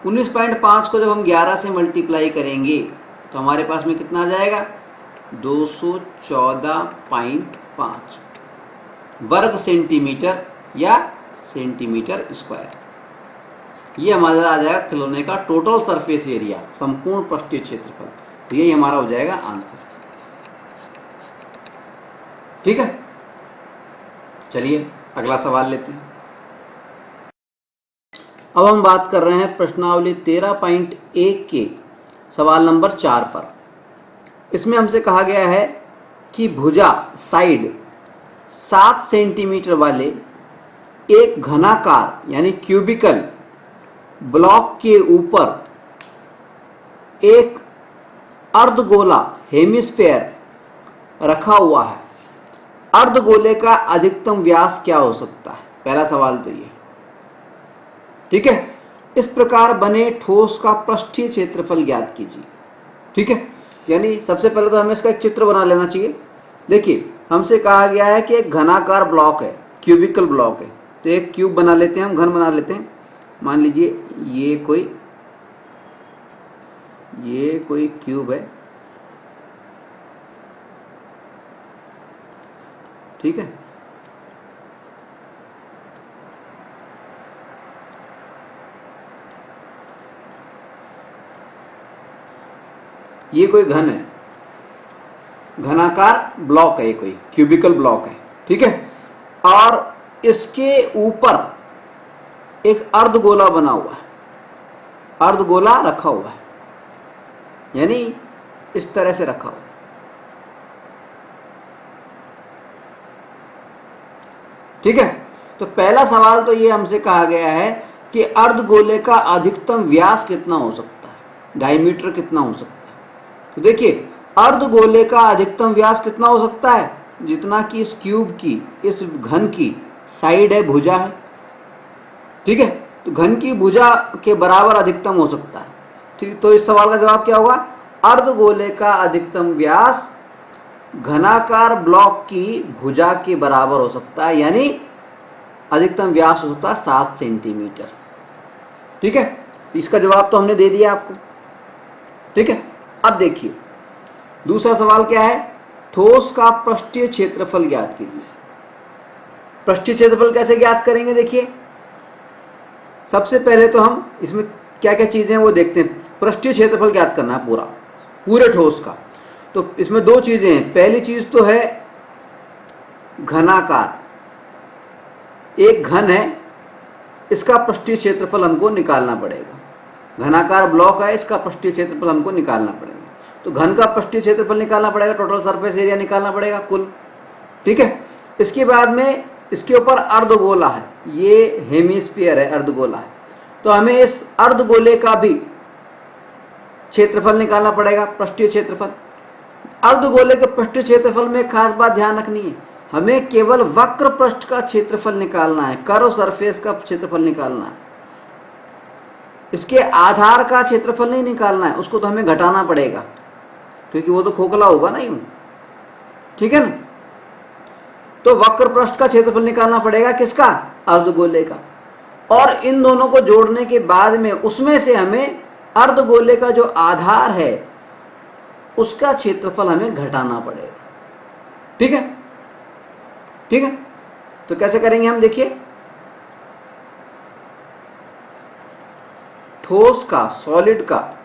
19.5 को जब हम 11 से मल्टीप्लाई करेंगे तो हमारे पास में कितना आ जाएगा, 214.5 वर्ग सेंटीमीटर या सेंटीमीटर स्क्वायर। ये हमारा आ जाएगा खिलौने का टोटल सरफेस एरिया, संपूर्ण पृष्ठीय क्षेत्रफल। तो यही हमारा हो जाएगा आंसर। ठीक है, चलिए अगला सवाल लेते हैं। अब हम बात कर रहे हैं प्रश्नावली 13.1 के सवाल नंबर 4 पर। इसमें हमसे कहा गया है कि भुजा साइड 7 सेंटीमीटर वाले एक घनाकार यानी क्यूबिकल ब्लॉक के ऊपर एक अर्धगोला हेमिस्फेयर रखा हुआ है। अर्धगोले का अधिकतम व्यास क्या हो सकता है, पहला सवाल तो ये। ठीक है, इस प्रकार बने ठोस का पृष्ठीय क्षेत्रफल ज्ञात कीजिए। ठीक है, यानी सबसे पहले तो हमें इसका एक चित्र बना लेना चाहिए। देखिए हमसे कहा गया है कि एक घनाकार ब्लॉक है, क्यूबिकल ब्लॉक है, तो एक क्यूब बना लेते हैं, हम घन बना लेते हैं। मान लीजिए ये कोई क्यूब है। ठीक है, ये कोई घन है, घनाकार ब्लॉक है, ये कोई क्यूबिकल ब्लॉक है। ठीक है, और इसके ऊपर एक अर्धगोला बना हुआ है, अर्धगोला रखा हुआ है, यानी इस तरह से रखा हुआ है। ठीक है, तो पहला सवाल तो ये हमसे कहा गया है कि अर्धगोले का अधिकतम व्यास कितना हो सकता है, डायमीटर कितना हो सकता है। तो देखिए अर्धगोले का अधिकतम व्यास कितना हो सकता है, जितना कि इस क्यूब की, इस घन की साइड है, भुजा है। ठीक है, तो घन की भुजा के बराबर अधिकतम हो सकता है। ठीक, तो इस सवाल का जवाब क्या होगा, अर्धगोले का अधिकतम व्यास घनाकार ब्लॉक की भुजा के बराबर हो सकता है, यानी अधिकतम व्यास हो सकता है 7 सेंटीमीटर। ठीक है, इसका जवाब तो हमने दे दिया आपको। ठीक है, अब देखिए दूसरा सवाल क्या है, ठोस का पृष्ठीय क्षेत्रफल ज्ञात कीजिए। पृष्ठीय क्षेत्रफल कैसे ज्ञात करेंगे, देखिए सबसे पहले तो हम इसमें क्या क्या चीजें हैं वो देखते हैं। पृष्ठीय क्षेत्रफल ज्ञात करना है पूरे ठोस का। तो इसमें 2 चीजें हैं। पहली चीज तो है घनाकार, एक घन है, इसका पृष्ठीय क्षेत्रफल हमको निकालना पड़ेगा। घनाकार ब्लॉक है, इसका पृष्ठीय क्षेत्रफल हमको निकालना पड़ेगा। तो घन का पृष्ठीय क्षेत्रफल निकालना पड़ेगा, टोटल सरफेस एरिया निकालना पड़ेगा कुल। ठीक है, इसके बाद में इसके ऊपर अर्धगोला है, ये हेमिस्फीयर है, अर्धगोला है, तो हमें इस अर्धगोले का भी क्षेत्रफल निकालना पड़ेगा, पृष्ठीय क्षेत्रफल। अर्धगोले के पृष्ठीय क्षेत्रफल में खास बात ध्यान रखनी है, हमें केवल वक्र पृष्ठ का क्षेत्रफल निकालना है, कर्व सरफेस का क्षेत्रफल निकालना है। इसके आधार का क्षेत्रफल नहीं निकालना है, उसको तो हमें घटाना पड़ेगा क्योंकि वो तो खोखला होगा ना यूं। ठीक है ना, तो वक्र पृष्ठ का क्षेत्रफल निकालना पड़ेगा, किसका, अर्धगोले का। और इन दोनों को जोड़ने के बाद में उसमें से हमें अर्धगोले का जो आधार है उसका क्षेत्रफल हमें घटाना पड़ेगा। ठीक है, ठीक है, तो कैसे करेंगे हम, देखिए ठोस का, सॉलिड का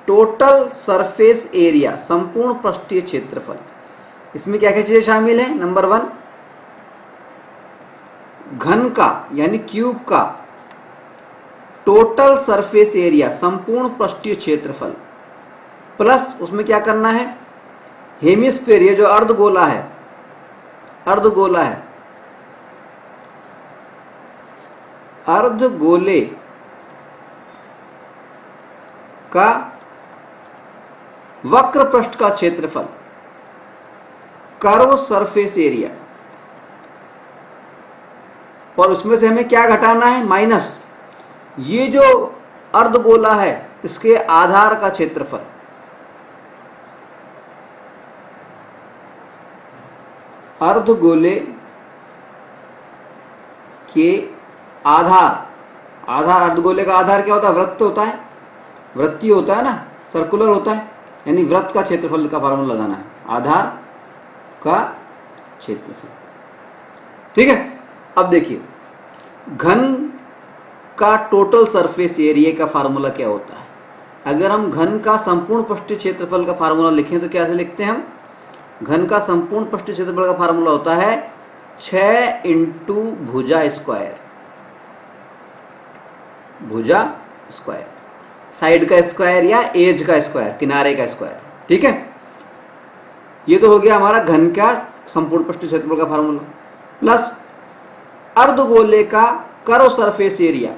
टोटल सरफेस एरिया, संपूर्ण पृष्ठीय क्षेत्रफल, इसमें क्या क्या चीजें शामिल हैं। नंबर 1 घन का यानी क्यूब का टोटल सरफेस एरिया, संपूर्ण पृष्ठीय क्षेत्रफल, प्लस उसमें क्या करना है, हेमिस्फीयर, ये जो अर्धगोला है, अर्धगोला है, अर्धगोले का वक्र पृष्ठ का क्षेत्रफल, कर्व सरफेस एरिया, और उसमें से हमें क्या घटाना है, माइनस ये जो अर्धगोला है इसके आधार का क्षेत्रफल। अर्धगोले के आधार, अर्धगोले का आधार क्या होता है, वृत्त होता है, वृत्तीय होता है ना, सर्कुलर होता है, यानी वृत्त का क्षेत्रफल का फार्मूला लगाना है, आधार का क्षेत्रफल। ठीक है। अब देखिए घन का टोटल सरफेस एरिया का फार्मूला क्या होता है। अगर हम घन का संपूर्ण पृष्ठीय क्षेत्रफल का फार्मूला लिखें तो कैसे लिखते हैं हम, घन का संपूर्ण पृष्ठीय क्षेत्रफल का फार्मूला होता है 6 इंटू भुजा स्क्वायर, भुजा स्क्वायर, साइड का स्क्वायर या एज का स्क्वायर, किनारे का स्क्वायर। ठीक है, ये तो हो गया हमारा घन का संपूर्ण पृष्ठीय क्षेत्रफल का फार्मूला, प्लस अर्धगोले का कर्व सरफेस एरिया,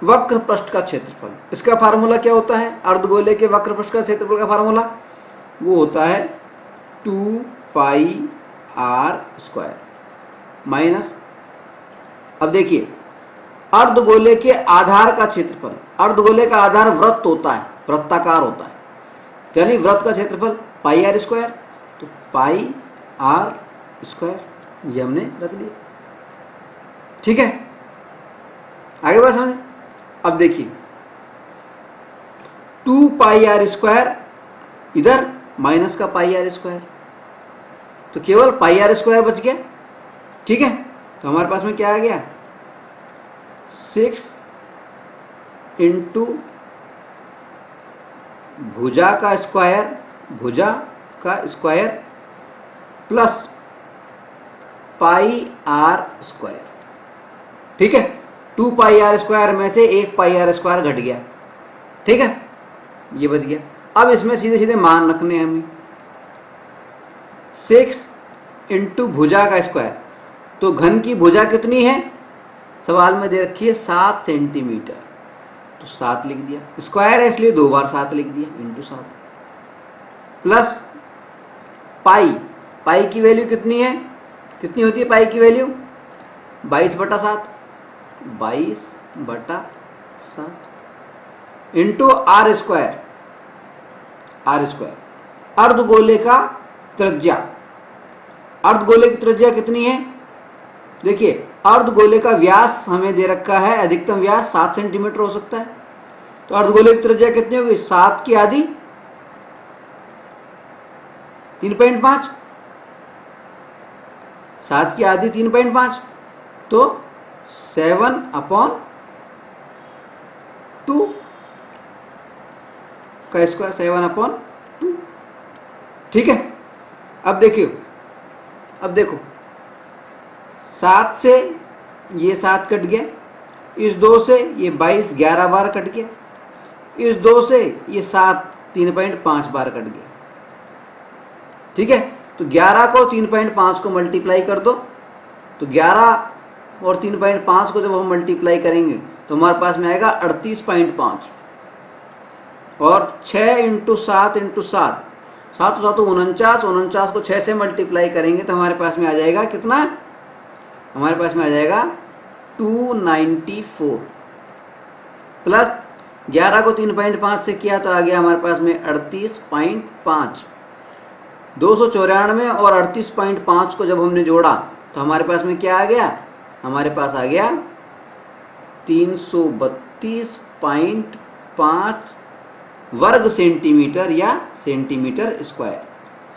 वक्र पृष्ठ का क्षेत्रफल। इसका फार्मूला क्या होता है, अर्धगोले के वक्र पृष्ठ का क्षेत्रफल का फार्मूला वो होता है 2 पाई आर स्क्वायर माइनस, अब देखिए अर्धगोले के आधार का क्षेत्रफल, अर्धगोले का आधार वृत्त होता है, वृत्ताकार होता है, यानी वृत्त का क्षेत्रफल पाई आर स्क्वायर, तो पाई आर स्क्वायर ये हमने रख दिया। ठीक है, आगे बात समझ। अब देखिए 2 पाई आर स्क्वायर इधर माइनस का पाई आर स्क्वायर, तो केवल पाई आर स्क्वायर बच गया। ठीक है, तो हमारे पास में क्या आ गया, 6 इंटू भुजा का स्क्वायर, भुजा का square plus pi r square. ठीक है, 2 पाई आर स्क्वायर में से 1 पाई आर स्क्वायर घट गया। ठीक है, ये बच गया। अब इसमें सीधे सीधे मान रखने हैं हमें, 6 इंटू भुजा का स्क्वायर, तो घन की भुजा कितनी है, सवाल में दे रखी है 7 सेंटीमीटर, तो 7 लिख दिया, स्क्वायर है इसलिए 2 बार 7 लिख दिया, इंटू 7 प्लस पाई, पाई की वैल्यू कितनी है, कितनी होती है पाई की value, 22/7, 22/7 into r square, r square अर्धगोले का त्रिज्या, अर्धगोले की त्रिज्या कितनी है, देखिए अर्धगोले का व्यास हमें दे रखा है, अधिकतम व्यास 7 सेंटीमीटर हो सकता है, तो अर्धगोले की त्रिज्या कितनी होगी, 7 की आधी 3.5, 7 की आधी 3.5, तो 7/2 का स्क्वायर, 7/2। ठीक है, अब देखियो, अब देखो 7 से ये 7 कट गया, इस 2 से ये 22 11 बार कट गया, इस 2 से ये 7 3.5 बार कट गया। ठीक है, तो 11 को 3.5 को मल्टीप्लाई कर दो, तो 11 और 3.5 को जब हम मल्टीप्लाई करेंगे तो हमारे पास में आएगा 38.5, और 6 इंटू 7 इंटू 7, 7 7 49, 49 को 6 से मल्टीप्लाई करेंगे तो हमारे पास में आ जाएगा कितना, हमारे पास में आ जाएगा 294, प्लस 11 को 3.5 से किया तो आ गया हमारे पास में 38.5, 294 और 38.5 को जब हमने जोड़ा तो हमारे पास में क्या आ गया, हमारे पास आ गया 332.5 वर्ग सेंटीमीटर या सेंटीमीटर स्क्वायर।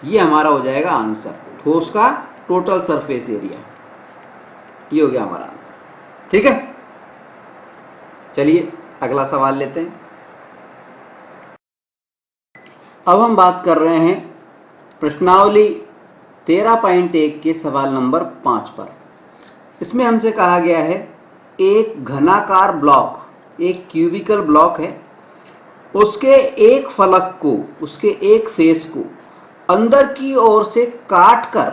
ये हमारा हो जाएगा आंसर, ठोस का टोटल सरफेस एरिया, ये हो गया हमारा आंसर। ठीक है, चलिए अगला सवाल लेते हैं। अब हम बात कर रहे हैं प्रश्नावली 13.1 के सवाल नंबर 5 पर। इसमें हमसे कहा गया है एक घनाकार ब्लॉक, एक क्यूबिकल ब्लॉक है, उसके एक फलक को, उसके एक फेस को अंदर की ओर से काट कर,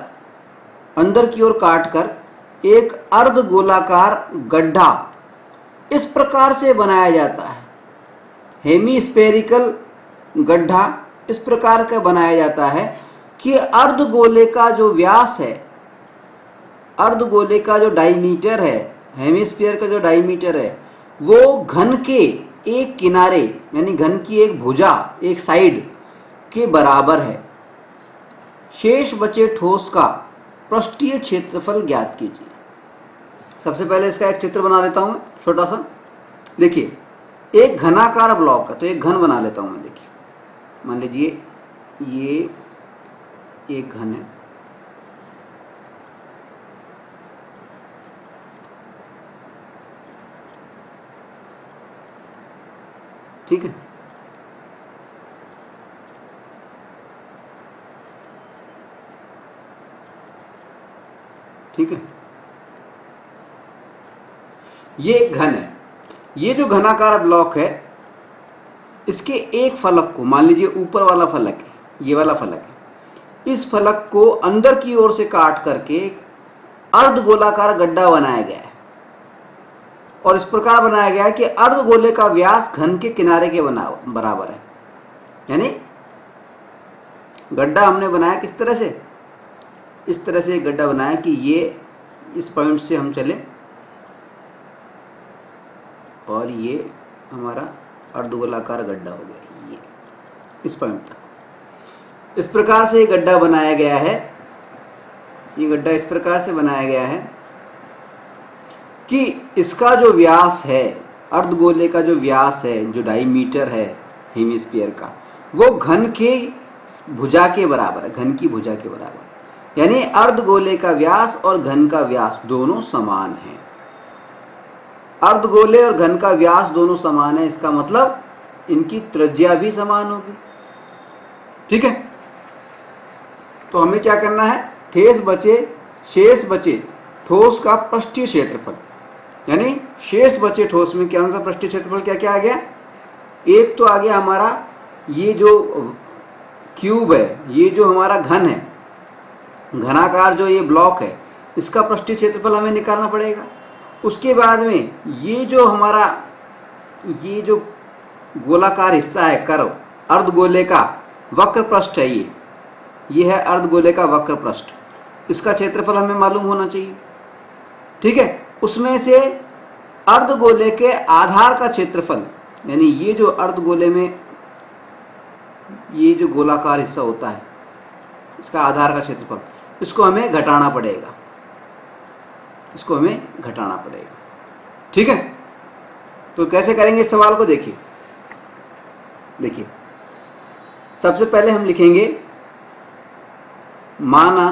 अंदर की ओर काट कर एक अर्धगोलाकार गड्ढा इस प्रकार से बनाया जाता है, हेमीस्फेरिकल गड्ढा इस प्रकार का बनाया जाता है कि अर्धगोले का जो व्यास है, अर्धगोले का जो डायमीटर है, हेमिस्फीयर का जो डायमीटर है, वो घन के एक किनारे यानी घन की एक भुजा, एक साइड के बराबर है। शेष बचे ठोस का पृष्ठीय क्षेत्रफल ज्ञात कीजिए। सबसे पहले इसका एक चित्र बना लेता हूं मैं, छोटा सा। देखिए, एक घनाकार ब्लॉक है, तो एक घन बना लेता हूं मैं। देखिए, मान लीजिए ये एक घन है, ठीक है। ठीक है, ये एक घन है। ये जो घनाकार ब्लॉक है, इसके एक फलक को, मान लीजिए ऊपर वाला फलक है, ये वाला फलक है, इस फलक को अंदर की ओर से काट करके अर्धगोलाकार गड्ढा बनाया गया है। और इस प्रकार बनाया गया है कि अर्धगोले का व्यास घन के किनारे के बराबर है। यानी गड्ढा हमने बनाया किस तरह से, इस तरह से एक गड्ढा बनाया कि ये इस पॉइंट से हम चले और ये हमारा अर्धगोलाकार गड्ढा हो गया, ये इस पॉइंट तक। इस प्रकार से ये गड्ढा बनाया गया है। ये गड्ढा इस प्रकार से बनाया गया है कि इसका जो व्यास है, अर्धगोले का जो व्यास है, जो डायमीटर है हेमिस्फीयर का, वो घन के भुजा के बराबर है, घन की भुजा के बराबर। यानी अर्धगोले का व्यास और घन का व्यास दोनों समान हैं। अर्धगोले और घन का व्यास दोनों समान है, इसका मतलब इनकी त्रिज्या भी समान होगी। ठीक है, तो हमें क्या करना है, शेष बचे ठोस का पृष्ठीय क्षेत्रफल, यानी शेष बचे ठोस में क्या सा पृष्ठीय क्षेत्रफल क्या क्या आ गया। एक तो आ गया हमारा ये जो क्यूब है, ये जो हमारा घन है, घनाकार जो ये ब्लॉक है, इसका पृष्ठीय क्षेत्रफल हमें निकालना पड़ेगा। उसके बाद में ये जो हमारा ये जो गोलाकार हिस्सा है, कर्व, अर्धगोले का वक्र पृष्ठ है, ये है अर्धगोले का वक्र पृष्ठ, इसका क्षेत्रफल हमें मालूम होना चाहिए। ठीक है, उसमें से अर्धगोले के आधार का क्षेत्रफल, यानी ये जो अर्धगोले में ये जो गोलाकार हिस्सा होता है, इसका आधार का क्षेत्रफल, इसको हमें घटाना पड़ेगा, इसको हमें घटाना पड़ेगा। ठीक है, तो कैसे करेंगे इस सवाल को, देखिए सबसे पहले हम लिखेंगे माना,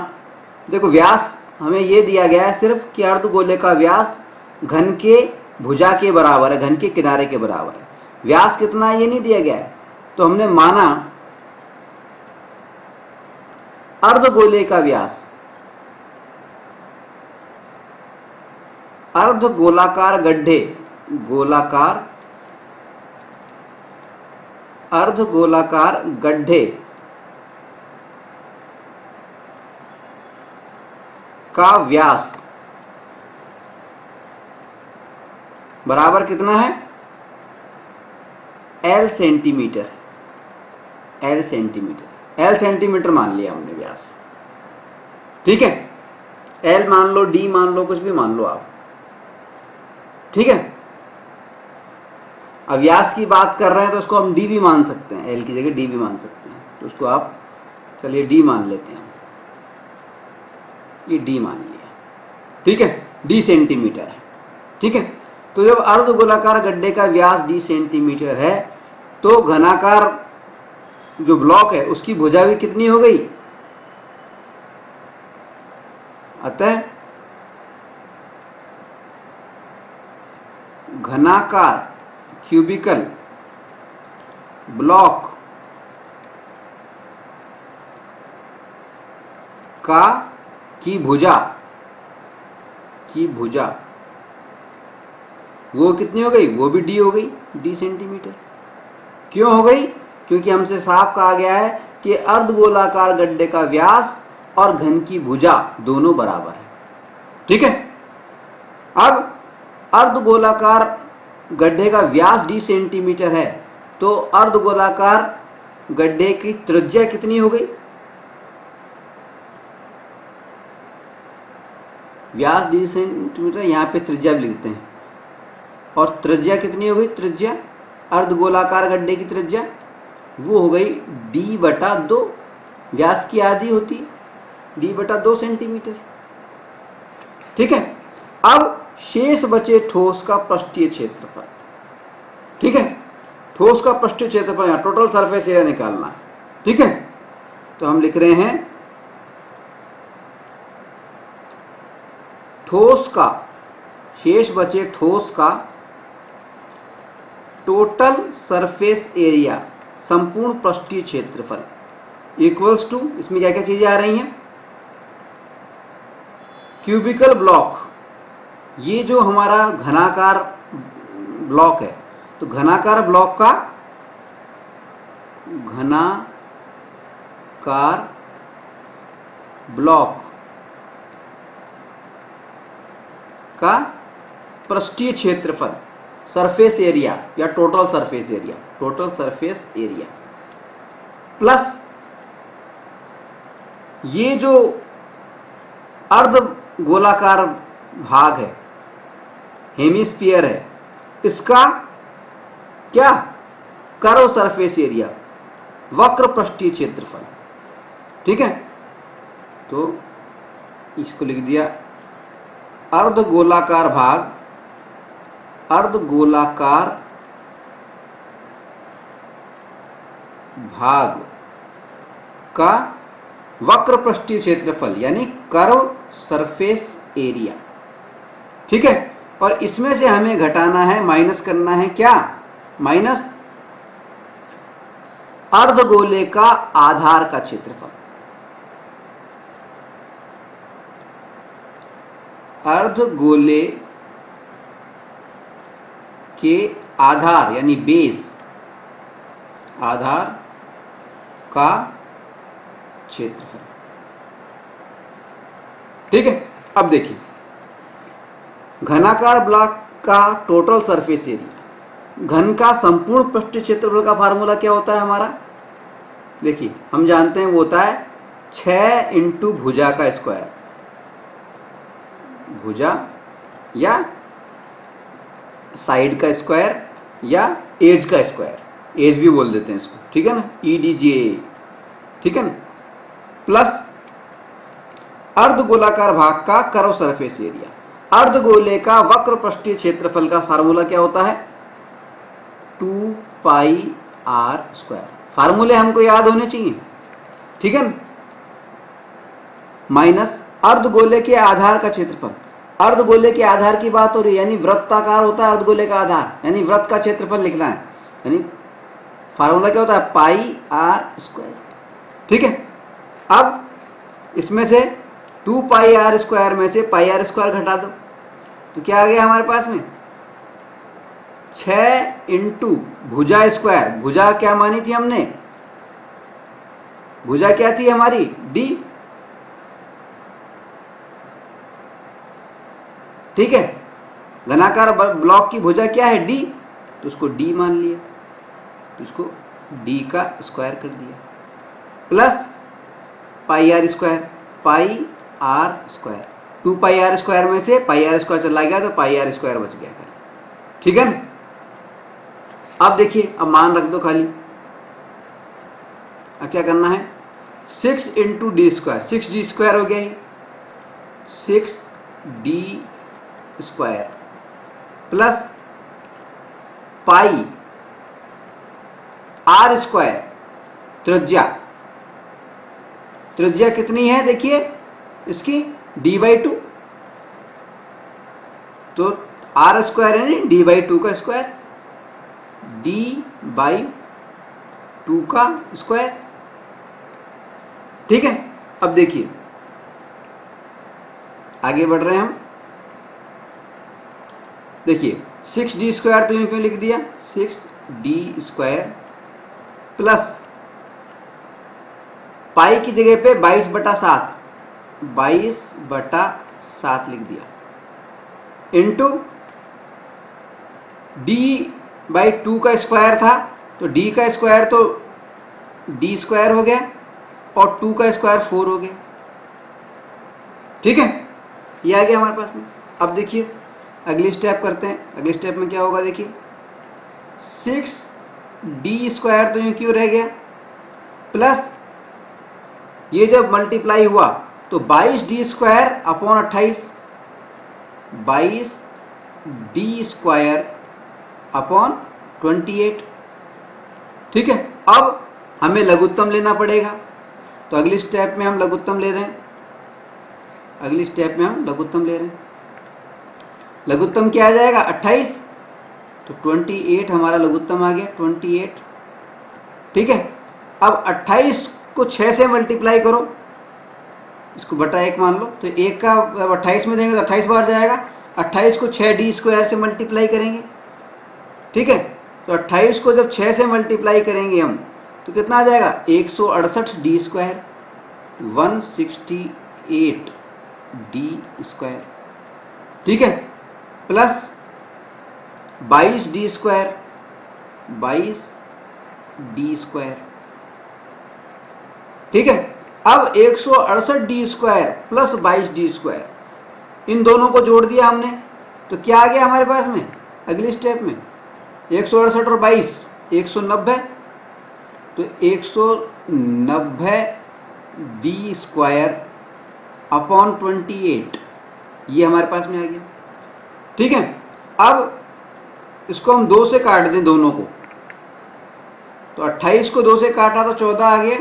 देखो व्यास हमें ये दिया गया है सिर्फ कि अर्धगोले का व्यास घन के भुजा के बराबर है, घन के किनारे के बराबर है। व्यास कितना है ये नहीं दिया गया है, तो हमने माना अर्धगोले का व्यास, अर्धगोलाकार गड्ढे, अर्धगोलाकार गड्ढे का व्यास बराबर कितना है, L सेंटीमीटर, L सेंटीमीटर मान लिया हमने व्यास। ठीक है, L मान लो, D मान लो, कुछ भी मान लो आप। ठीक है, अब व्यास की बात कर रहे हैं तो उसको हम D भी मान सकते हैं, L की जगह D भी मान सकते हैं, तो उसको आप चलिए D मान लेते हैं, ये D मान लिया। ठीक है, D सेंटीमीटर है। ठीक है, तो जब अर्धगोलाकार गड्ढे का व्यास D सेंटीमीटर है, तो घनाकार जो ब्लॉक है उसकी भुजा भी कितनी हो गई, अतः घनाकार क्यूबिकल ब्लॉक का की भुजा वो कितनी हो गई, वो भी D हो गई, D सेंटीमीटर। क्यों हो गई, क्योंकि हमसे साफ कहा गया है कि अर्धगोलाकार गड्ढे का व्यास और घन की भुजा दोनों बराबर है। ठीक है, अब अर्धगोलाकार गड्ढे का व्यास d सेंटीमीटर है, तो अर्धगोलाकार गड्ढे की त्रिज्या कितनी हो गई? व्यास d सेंटीमीटर, यहाँ पे त्रिज्या भी लिखते हैं, और त्रिज्या कितनी हो गई? त्रिज्या अर्धगोलाकार गड्ढे की त्रिज्या वो हो गई d/2, व्यास की आधी होती है d/2 सेंटीमीटर। ठीक है। अब शेष बचे ठोस का पृष्ठीय क्षेत्रफल। ठीक है, ठोस का पृष्ठीय क्षेत्रफल, यहाँ टोटल सरफेस एरिया निकालना है। ठीक है, तो हम लिख रहे हैं ठोस का, शेष बचे ठोस का टोटल सरफेस एरिया, संपूर्ण पृष्ठीय क्षेत्रफल इक्वल्स टू, इसमें क्या क्या चीजें आ रही हैं? क्यूबिकल ब्लॉक, ये जो हमारा घनाकार ब्लॉक है, तो घनाकार ब्लॉक का, घनाकार ब्लॉक का पृष्ठीय क्षेत्रफल, सरफेस एरिया या total surface area, total surface area plus ये जो अर्ध गोलाकार भाग है, हेमिस्फीयर है, इसका क्या? कर्व सरफेस एरिया, वक्र पृष्ठीय क्षेत्रफल। ठीक है, तो इसको लिख दिया अर्धगोलाकार भाग, अर्धगोलाकार भाग का वक्र पृष्ठीय क्षेत्रफल यानी कर्व सरफेस एरिया। ठीक है, और इसमें से हमें घटाना है, माइनस करना है क्या? माइनस अर्धगोले का आधार का क्षेत्रफल। अर्धगोले के आधार यानी बेस, आधार का क्षेत्रफल। ठीक है, अब देखिए घनाकार ब्लॉक का टोटल सरफेस एरिया, घन का संपूर्ण पृष्ठीय क्षेत्रफल का फार्मूला क्या होता है हमारा? देखिए हम जानते हैं वो होता है 6 इंटू भुजा का स्क्वायर, भुजा या साइड का स्क्वायर या एज का स्क्वायर, एज भी बोल देते हैं इसको। ठीक है ना, EDJ। ठीक है ना, प्लस अर्धगोलाकार भाग का कर्व सरफेस एरिया। अर्धगोले का वक्र पृष्ठीय क्षेत्रफल का फार्मूला क्या होता है? 2πr²। फार्मूले हमको याद होने चाहिए। ठीक है ना, माइनस अर्धगोले के आधार का क्षेत्रफल। अर्धगोले के आधार की बात हो रही है, यानी वृत्ताकार होता है अर्धगोले का आधार, यानी वृत्त का क्षेत्रफल लिखना है, यानी फार्मूला क्या होता है? πr²। ठीक है, अब इसमें से 2πr² में से πr² घटा दो, तो क्या आ गया हमारे पास में? 6 इंटू भुजा स्क्वायर। भुजा क्या मानी थी हमने? भुजा क्या थी हमारी? D। ठीक है, घनाकार ब्लॉक की भुजा क्या है? D, तो उसको D मान लिया, तो इसको D का स्क्वायर कर दिया, प्लस πr², πr²। 2πr² में से πr² चला गया तो πr² बच गया। ठीक है, अब देखिए, अब मान रख दो खाली। अब क्या करना है? 6 इंटू D², 6d² हो गया, 6d² प्लस πr²। त्रिज्या, त्रिज्या कितनी है देखिए इसकी? d/2, तो r² है नहीं, d/2 का स्क्वायर, d/2 का स्क्वायर। ठीक है, अब देखिए आगे बढ़ रहे हैं हम। देखिए 6d² तो यूं क्यों लिख दिया? 6d² प्लस पाई की जगह पे 22/7, 22/7 लिख दिया। इंटू d/2 का स्क्वायर था, तो d का स्क्वायर तो d स्क्वायर हो गया और 2 का स्क्वायर 4 हो गया। ठीक है, ये आ गया हमारे पास में। अब देखिए अगली स्टेप करते हैं। अगली स्टेप में क्या होगा, देखिए 6d स्क्वायर तो यूँ क्यों रह गया, प्लस ये जब मल्टीप्लाई हुआ तो 22d square upon 28, 22d square upon 28। ठीक है, अब हमें लघुत्तम लेना पड़ेगा, तो अगली स्टेप में हम लघुत्तम ले रहे हैं। अगली स्टेप में हम लघुत्तम ले रहे हैं। लघुत्तम क्या आ जाएगा, 28, तो 28 हमारा लघुत्तम आ गया, 28। ठीक है, अब 28 को 6 से मल्टीप्लाई करो, इसको बटा 1 मान लो, तो 1 का 28 में देंगे तो 28 बार जाएगा। 28 को 6d स्क्वायर से मल्टीप्लाई करेंगे। ठीक है, तो 28 को जब 6 से मल्टीप्लाई करेंगे हम तो कितना आ जाएगा, 168d स्क्वायर, 168d स्क्वायर। ठीक है, plus 22d square, 22d square. ठीक है, अब 168d square plus 22d square, इन दोनों को जोड़ दिया हमने, तो क्या आ गया हमारे पास में अगली स्टेप में, 168 और 22 190, तो 190d स्क्वायर अपॉन 28, ये हमारे पास में आ गया। ठीक है, अब इसको हम 2 से काट दें दोनों को, तो 28 को 2 से काटा तो 14 आ गया,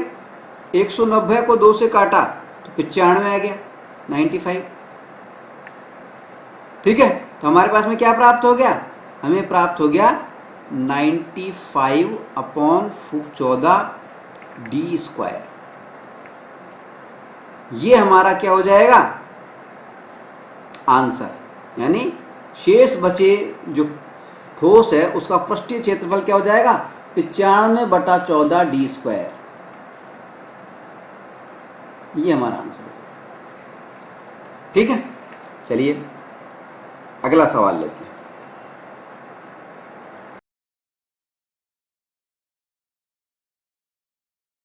190 को 2 से काटा तो 95 आ गया, 95। ठीक है, तो हमारे पास में क्या प्राप्त हो गया, हमें प्राप्त हो गया 95 अपॉन 14d स्क्वायर। ये हमारा क्या हो जाएगा आंसर, यानी शेष बचे जो ठोस है उसका पृष्ठीय क्षेत्रफल क्या हो जाएगा, 95/14d स्क्वायर। ये हमारा आंसर है। ठीक है, चलिए अगला सवाल लेते हैं।